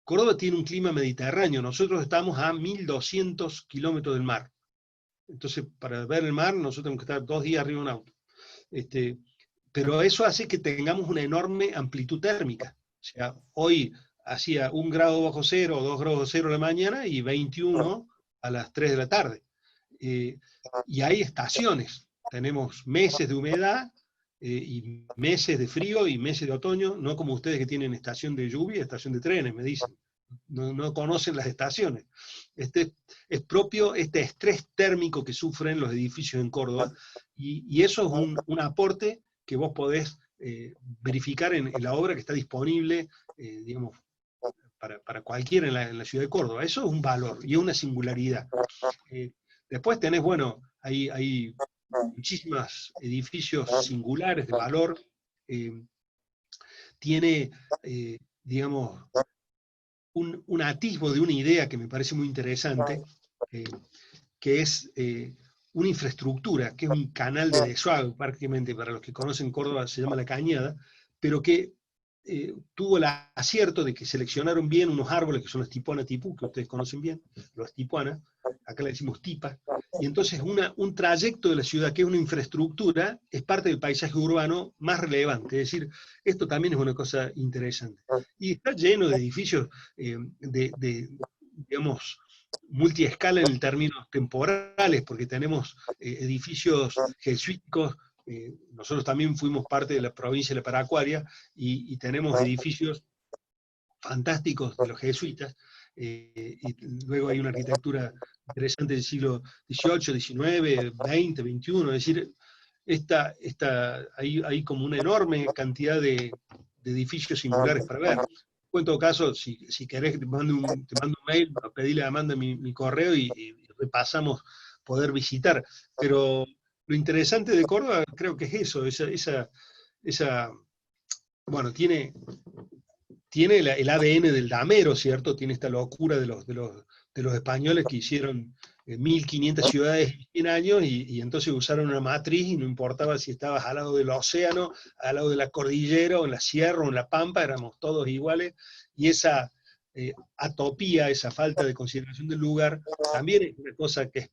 Córdoba tiene un clima mediterráneo, nosotros estamos a 1200 kilómetros del mar. Entonces, para ver el mar, nosotros tenemos que estar 2 días arriba de un auto. Pero eso hace que tengamos una enorme amplitud térmica. O sea, hoy hacía 1 grado bajo cero o 2 grados bajo cero a la mañana y 21 a las 3 de la tarde. Y hay estaciones. Tenemos meses de humedad, y meses de frío y meses de otoño, no como ustedes que tienen estación de lluvia, estación de trenes, me dicen. No conocen las estaciones. Es propio este estrés térmico que sufren los edificios en Córdoba, y eso es un aporte que vos podés verificar en la obra que está disponible, digamos, para cualquiera en la ciudad de Córdoba. Eso es un valor y es una singularidad. Después tenés, bueno, hay muchísimos edificios singulares de valor. Tiene, digamos, un atisbo de una idea que me parece muy interesante, que es una infraestructura, que es un canal de desagüe, prácticamente, para los que conocen Córdoba se llama La Cañada, pero que tuvo el acierto de que seleccionaron bien unos árboles que son los tipuana tipú, que ustedes conocen bien, los tipuana, acá le decimos tipa, y entonces un trayecto de la ciudad, que es una infraestructura, es parte del paisaje urbano más relevante. Es decir, esto también es una cosa interesante. Y está lleno de edificios digamos, multiescala en términos temporales, porque tenemos edificios jesuíticos. Nosotros también fuimos parte de la provincia de la Paracuaria, y tenemos edificios fantásticos de los jesuitas, y luego hay una arquitectura interesante del siglo XVIII, XIX, XX, XXI, es decir, hay como una enorme cantidad de edificios singulares para ver. En todo caso, si querés, te mando un mail, pedile a Amanda mi correo y repasamos poder visitar. Pero lo interesante de Córdoba creo que es eso, bueno, tiene el ADN del damero, ¿cierto? Tiene esta locura de los españoles que hicieron 1500 ciudades en 100 años, y entonces usaron una matriz, y no importaba si estabas al lado del océano, al lado de la cordillera, o en la sierra, o en la pampa, éramos todos iguales, y esa atopía, esa falta de consideración del lugar, también es una cosa que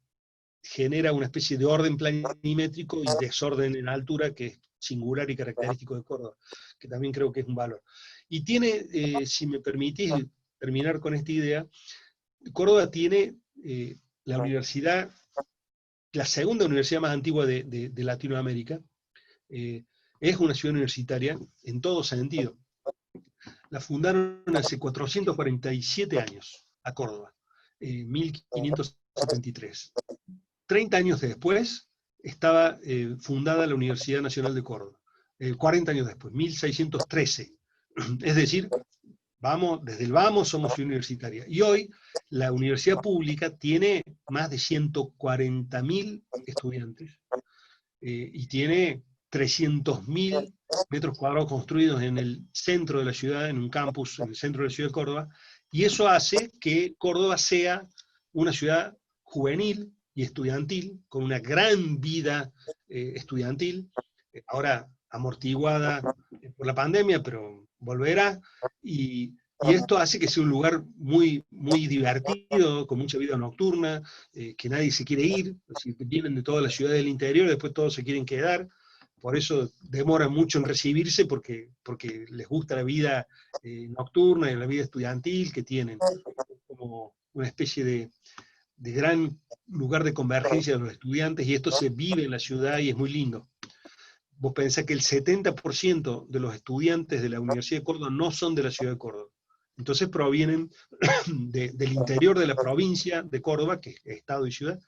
genera una especie de orden planimétrico y desorden en altura que es singular y característico de Córdoba, que también creo que es un valor. Y tiene, si me permitís terminar con esta idea, Córdoba tiene la universidad, la segunda universidad más antigua de Latinoamérica. Es una ciudad universitaria en todo sentido. La fundaron hace 447 años, a Córdoba, 1573. 30 años después estaba fundada la Universidad Nacional de Córdoba. 40 años después, 1613. Es decir, desde el vamos somos universitaria. Y hoy la universidad pública tiene más de 140.000 estudiantes, y tiene 300.000 metros cuadrados construidos en el centro de la ciudad, en un campus en el centro de la ciudad de Córdoba, y eso hace que Córdoba sea una ciudad juvenil y estudiantil, con una gran vida estudiantil, ahora amortiguada por la pandemia, pero volverá, y esto hace que sea un lugar muy, muy divertido, con mucha vida nocturna, que nadie se quiere ir, es decir, vienen de toda la ciudad del interior, después todos se quieren quedar, por eso demora mucho en recibirse, porque les gusta la vida nocturna y la vida estudiantil que tienen, como una especie de gran lugar de convergencia de los estudiantes, y esto se vive en la ciudad y es muy lindo. Vos pensás que el 70% de los estudiantes de la Universidad de Córdoba no son de la ciudad de Córdoba. Entonces provienen del interior de la provincia de Córdoba, que es estado y ciudad,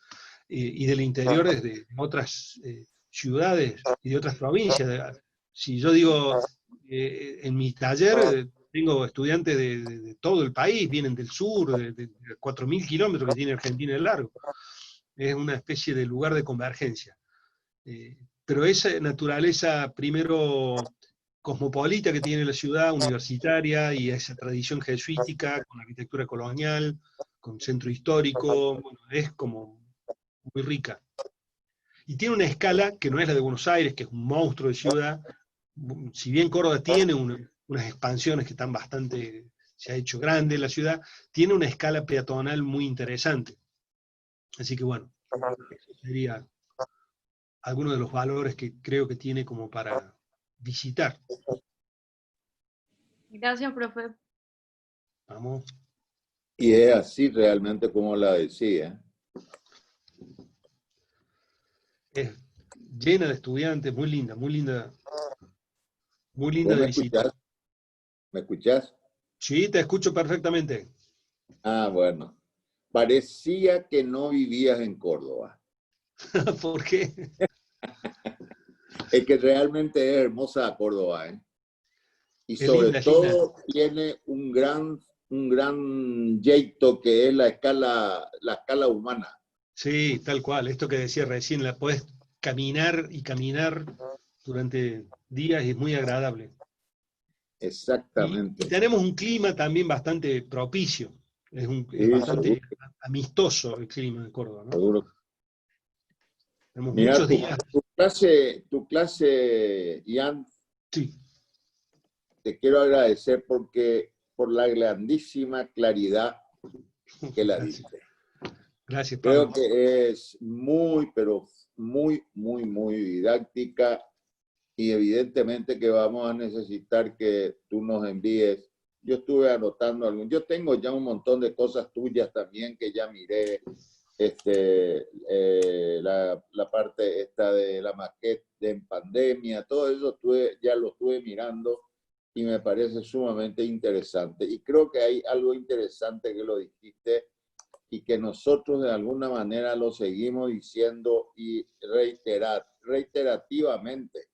y del interior de otras ciudades y de otras provincias. Si yo digo, en mi taller tengo estudiantes de todo el país, vienen del sur, de 4.000 kilómetros que tiene Argentina de largo. Es una especie de lugar de convergencia. Pero esa naturaleza, primero cosmopolita que tiene la ciudad universitaria, y esa tradición jesuítica, con arquitectura colonial, con centro histórico, bueno, es como muy rica. Y tiene una escala que no es la de Buenos Aires, que es un monstruo de ciudad. Si bien Córdoba tiene unas expansiones que están bastante, se ha hecho grande la ciudad, tiene una escala peatonal muy interesante. Así que bueno, eso sería algunos de los valores que creo que tiene como para visitar. Gracias, profe. Vamos. Y es así realmente como la decía. Es llena de estudiantes, muy linda, muy linda. Muy linda ¿Vos de me visitar. escuchás? ¿Me escuchás? Sí, te escucho perfectamente. Ah, bueno. Parecía que no vivías en Córdoba. ¿Por qué? Es que realmente es hermosa Córdoba, ¿eh? Y Es sobre linda, es linda. todo tiene un gran jeito que es la escala humana. Sí, tal cual. Esto que decía recién, la podés caminar y caminar durante días y es muy agradable. Y Exactamente. tenemos un clima también bastante propicio. Es Sí, bastante amistoso el clima de Córdoba, ¿no? seguro. Tenemos Mira, muchos días. tu clase, Ian, Sí, te quiero agradecer por la grandísima claridad que la gracias. diste. Gracias, Pablo. Creo que es muy, pero muy, muy, muy didáctica, y evidentemente que vamos a necesitar que tú nos envíes. Yo estuve anotando yo tengo ya un montón de cosas tuyas también que ya miré, la parte esta de la maqueta en pandemia, todo eso ya lo estuve mirando y me parece sumamente interesante. Y creo que hay algo interesante que lo dijiste y que nosotros de alguna manera lo seguimos diciendo y reiterativamente.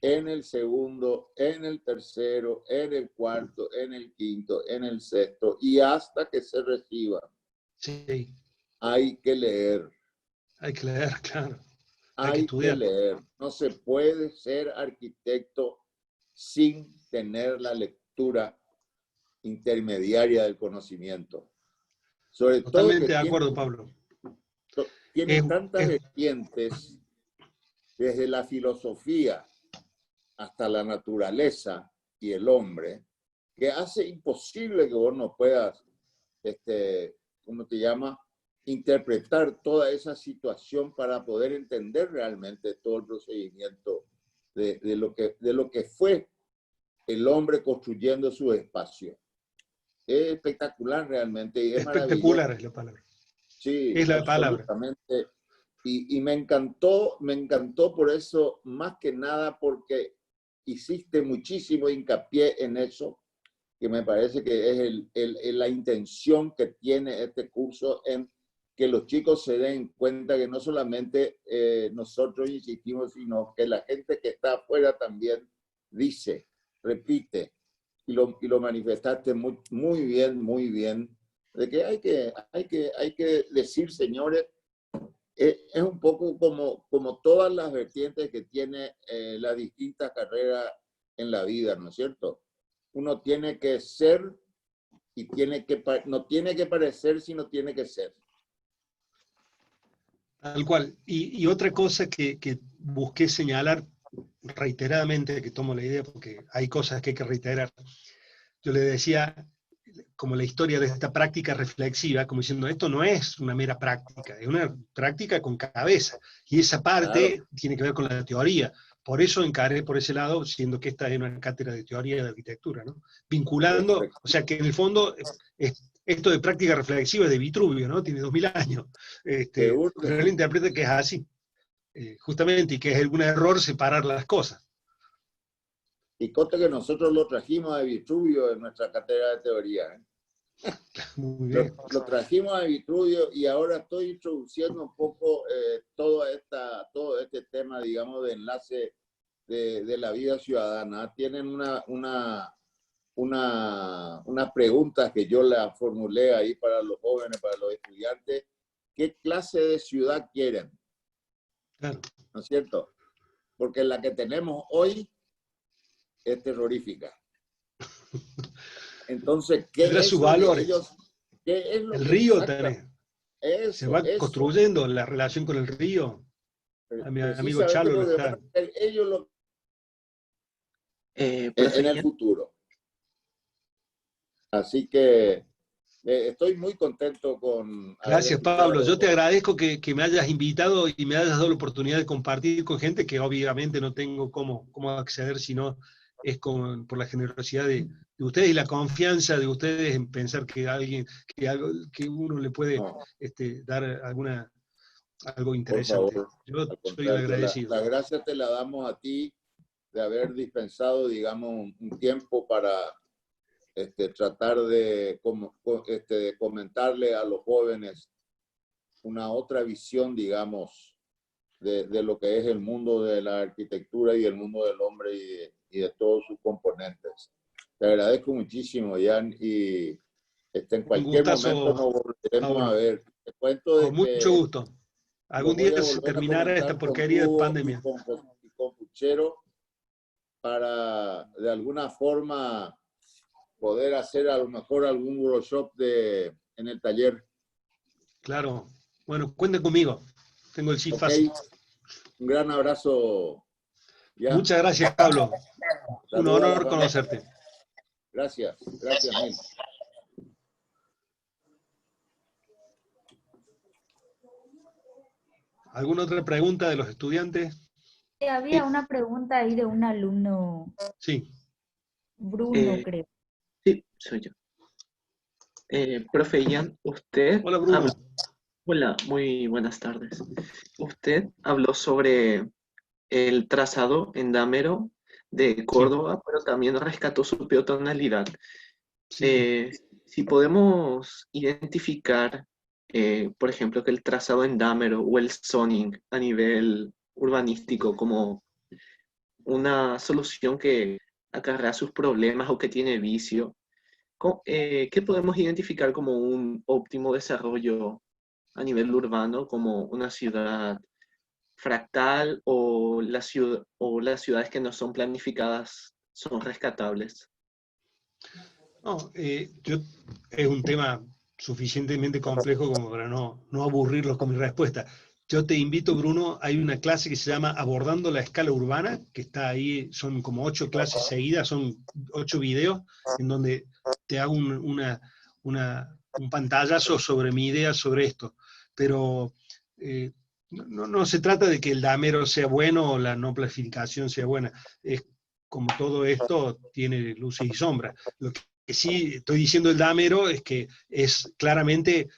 En el segundo, en el tercero, en el cuarto, en el quinto, en el sexto, y hasta que se reciban. Sí, Hay que leer. hay que leer, claro. Hay que Hay que estudiar. leer. No se puede ser arquitecto sin tener la lectura intermediaria del conocimiento. Sobre todo que Totalmente de acuerdo, Pablo. tiene tantas vertientes, desde la filosofía hasta la naturaleza y el hombre, que hace imposible que vos no puedas, ¿cómo te llama? Interpretar toda esa situación para poder entender realmente todo el procedimiento de lo que fue el hombre construyendo su espacio. Es espectacular realmente y es maravilloso. Espectacular es la palabra. Sí, Es la palabra. absolutamente. Y me encantó por eso, más que nada porque hiciste muchísimo hincapié en eso, que me parece que es la intención que tiene este curso, en que los chicos se den cuenta que no solamente nosotros insistimos, sino que la gente que está afuera también dice, repite, y lo manifestaste muy, muy bien, de que hay que decir, señores, es un poco como todas las vertientes que tiene las distintas carreras en la vida, ¿no es cierto? Uno tiene que ser y no tiene que parecer, sino tiene que ser. Tal cual. Y otra cosa que busqué señalar reiteradamente, que tomo la idea porque hay cosas que hay que reiterar, yo le decía, como la historia de esta práctica reflexiva, como diciendo, esto no es una mera práctica, es una práctica con cabeza, y esa parte Claro. tiene que ver con la teoría. Por eso encaré por ese lado, siendo que esta es una cátedra de teoría de arquitectura, ¿no? Vinculando, Perfecto. o sea que en el fondo, esto de práctica reflexiva es de Vitruvio, ¿no? Tiene 2000 años, Seguro que pero él sí. interpreta que es así, justamente, y que es algún error separar las cosas. Y conste que nosotros lo trajimos a Vitruvio en nuestra cátedra de teoría, ¿eh? Muy bien. Lo trajimos a Vitruvio y ahora estoy introduciendo un poco todo este tema, digamos, de enlace de la vida ciudadana. Tienen unas preguntas que yo las formulé ahí para los jóvenes, para los estudiantes. ¿Qué clase de ciudad quieren? Claro. ¿No es cierto? Porque la que tenemos hoy es terrorífica. Entonces, ¿qué Tendrá es sus lo que valores. qué es lo El que río exacta- también. Se va construyendo la relación con el río. A mi amigo precisamente Chalo lo lo que van está. a hacer ellos Profe, en el futuro. Así que estoy muy contento con haber Gracias, Pablo. Yo te escuchado. agradezco que me hayas invitado y me hayas dado la oportunidad de compartir con gente que obviamente no tengo cómo acceder, sino es por la generosidad de ustedes y la confianza de ustedes en pensar que que uno le puede No, dar algo por interesante. favor, Yo al soy el contrario, agradecido. la gracia te la damos a ti de haber dispensado, digamos, un tiempo para tratar de comentarle a los jóvenes una otra visión, digamos, de lo que es el mundo de la arquitectura y el mundo del hombre y de todos sus componentes. Te agradezco muchísimo, Jan, y en Un cualquier gustazo, momento nos volveremos a Pablo. ver. Te cuento de Con mucho que gusto. lo Algún voy día a se volver a terminará esta comentar con porquería de Hugo pandemia. y con Puchero para, de alguna forma, poder hacer a lo mejor algún workshop en el taller. Claro. Bueno, cuenten conmigo. Tengo el sí Ok, fácil. un gran abrazo. Ya. Muchas gracias, Pablo. Un Saludos a la honor familia. conocerte. Gracias, gracias mil. ¿Alguna otra pregunta de los estudiantes? Había una pregunta ahí de un alumno, Sí. Bruno, creo. sí, soy yo. Profe Ian, usted Hola, Bruno. habló, hola, muy buenas tardes. Usted habló sobre el trazado en Dámero de Córdoba, pero también rescató su peatonalidad. Sí. Si podemos identificar, por ejemplo, que el trazado en Dámero o el zoning a nivel urbanístico como una solución que acarrea sus problemas o que tiene vicio, ¿qué podemos identificar como un óptimo desarrollo a nivel urbano, como una ciudad fractal o las ciudades que no son planificadas son rescatables? No, es un tema suficientemente complejo como para no aburrirlos con mi respuesta. Yo te invito, Bruno, hay una clase que se llama Abordando la escala urbana, que está ahí, son como 8 clases seguidas, son 8 videos, en donde te hago un pantallazo sobre mi idea sobre esto. Pero no se trata de que el damero sea bueno o la no planificación sea buena. Es como todo esto tiene luces y sombras. Lo que sí estoy diciendo el damero es que es claramente,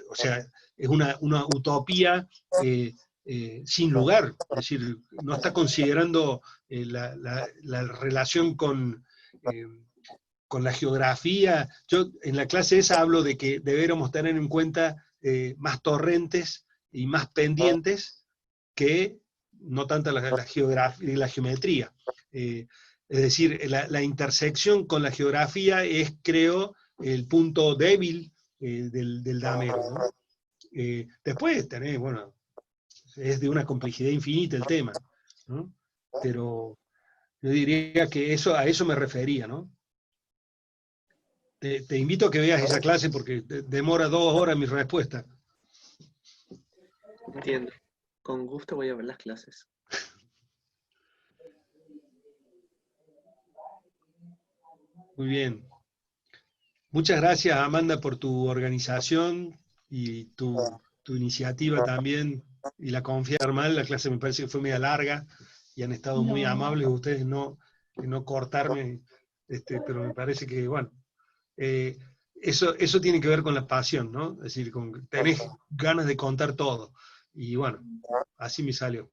o sea, es una utopía sin lugar, es decir, no está considerando la relación con la geografía. Yo en la clase esa hablo de que deberíamos tener en cuenta más torrentes y más pendientes que no tanto la geografía y la geometría. Es decir, la intersección con la geografía es, creo, el punto débil del damero, ¿no? Después tenés, bueno, es de una complejidad infinita el tema, ¿no? Pero yo diría que a eso me refería, ¿no? Te invito a que veas esa clase porque demora 2 horas mi respuesta. Entiendo. Con gusto voy a ver las clases. Muy bien. Muchas gracias, Amanda, por tu organización y tu iniciativa también, y la confianza mal. La clase me parece que fue media larga y han estado muy amables ustedes no cortarme, pero me parece que, bueno, eso tiene que ver con la pasión, ¿no? Es decir, tenés ganas de contar todo. Y bueno, así me salió.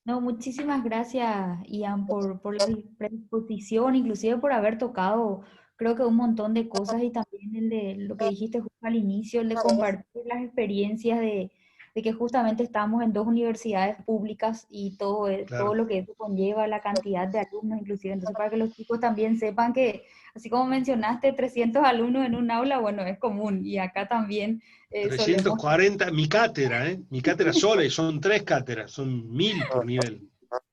No, muchísimas gracias, Ian, por la predisposición, inclusive por haber tocado, creo que un montón de cosas y también el de lo que dijiste justo al inicio, el de compartir las experiencias de que justamente estamos en 2 universidades públicas y todo, todo Claro. lo que eso conlleva, la cantidad de alumnos inclusive. Entonces, para que los chicos también sepan que, así como mencionaste, 300 alumnos en un aula, bueno, es común y acá también solemos... 340, mi cátedra sola, y son 3 cátedras, son 1000 por nivel.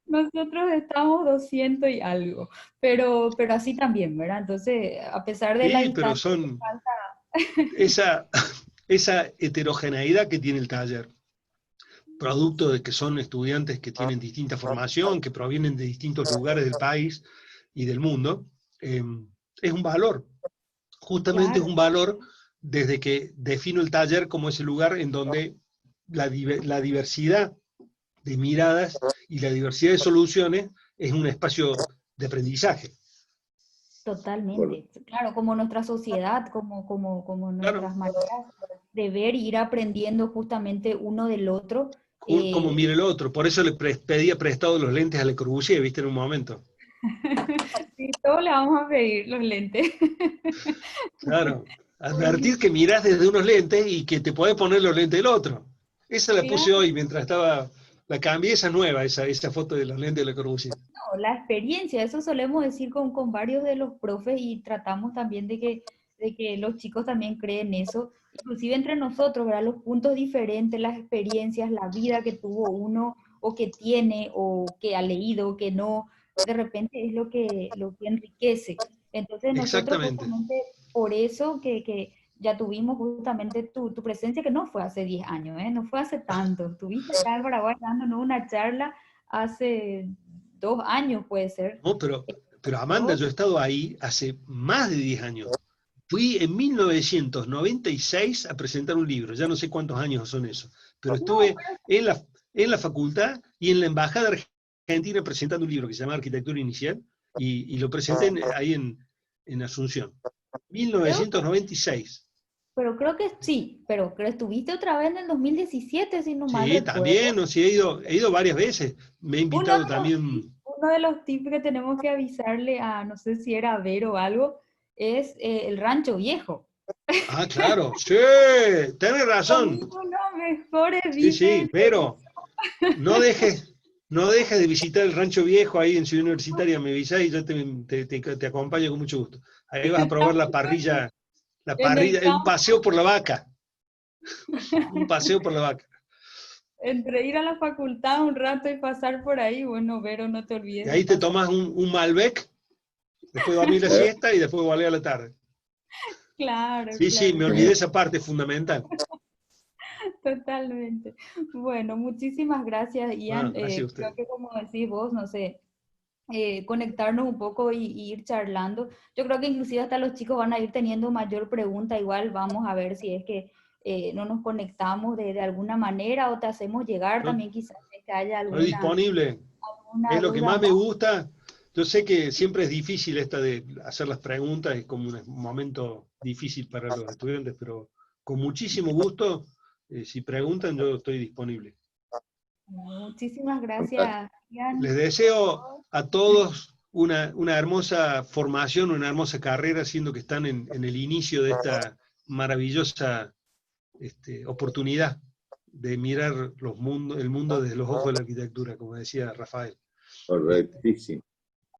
Nosotros estamos 200 y algo, pero así también, ¿verdad? Entonces, a pesar de la Sí, pero distancia, son esa heterogeneidad que tiene el taller, producto de que son estudiantes que tienen distinta formación, que provienen de distintos lugares del país y del mundo, es un valor. Justamente es un valor desde que defino el taller como ese lugar en donde la diversidad de miradas y la diversidad de soluciones es un espacio de aprendizaje. Totalmente, claro, como nuestra sociedad, como nuestras maneras de ver y ir aprendiendo justamente uno del otro. Como mira el otro, por eso le pedía prestado los lentes a Le Corbusier, viste, en un momento. Sí, todos le vamos a pedir los lentes. Claro, advertir que mirás desde unos lentes y que te podés poner los lentes del otro. Esa la puse hoy mientras estaba, la cambié, esa nueva, esa foto de los lentes de Le Corbusier. No, la experiencia, eso solemos decir con varios de los profes y tratamos también de que los chicos también creen eso, inclusive entre nosotros, ¿verdad? Los puntos diferentes, las experiencias, la vida que tuvo uno o que tiene o que ha leído, que no, de repente es lo que enriquece. Entonces nosotros Exactamente. justamente por eso que ya tuvimos justamente tu presencia, que no fue hace 10 años, ¿eh? No fue hace tanto. Estuviste acá en Paraguay dándonos una charla hace 2 años, puede ser. No, pero Amanda, yo he estado ahí hace más de 10 años. Fui en 1996 a presentar un libro, ya no sé cuántos años son esos, pero estuve en la facultad y en la Embajada Argentina presentando un libro que se llama Arquitectura Inicial, y lo presenté ahí en Asunción. 1996. Pero creo que sí, pero estuviste otra vez en el 2017, si no mal Sí, recuerdo. también, no, sí, he ido varias veces. Me he invitado también. Uno de los tips que tenemos que avisarle a, no sé si era a Ver o algo, es el Rancho Viejo. Ah, claro, sí, tenés razón. Son los mejores Sí, sí, pero no dejes de visitar el Rancho Viejo ahí en Ciudad Universitaria, me avisás y yo te acompaño con mucho gusto. Ahí vas a probar la parrilla, un paseo por la vaca. Un paseo por la vaca. Entre ir a la facultad un rato y pasar por ahí, bueno, Vero, no te olvides. Y ahí te tomas un Malbec, después dormir la siesta y después volver a la tarde. Claro. Sí, claro. Sí, me olvidé esa parte fundamental. Totalmente. Bueno, muchísimas gracias, Ian. Gracias a usted. Creo que como decís vos, no sé, conectarnos un poco y ir charlando. Yo creo que inclusive hasta los chicos van a ir teniendo mayor pregunta, igual vamos a ver si es que no nos conectamos de alguna manera o te hacemos llegar también quizás que haya alguna... Estoy disponible, es lo que más me gusta. Yo sé que siempre es difícil esta de hacer las preguntas, es como un momento difícil para los estudiantes, pero con muchísimo gusto, si preguntan yo estoy disponible. Muchísimas gracias, Ian. Les deseo a todos una hermosa formación, una hermosa carrera, siendo que están en el inicio de esta maravillosa oportunidad de mirar el mundo desde los ojos de la arquitectura, como decía Rafael. Correctísimo.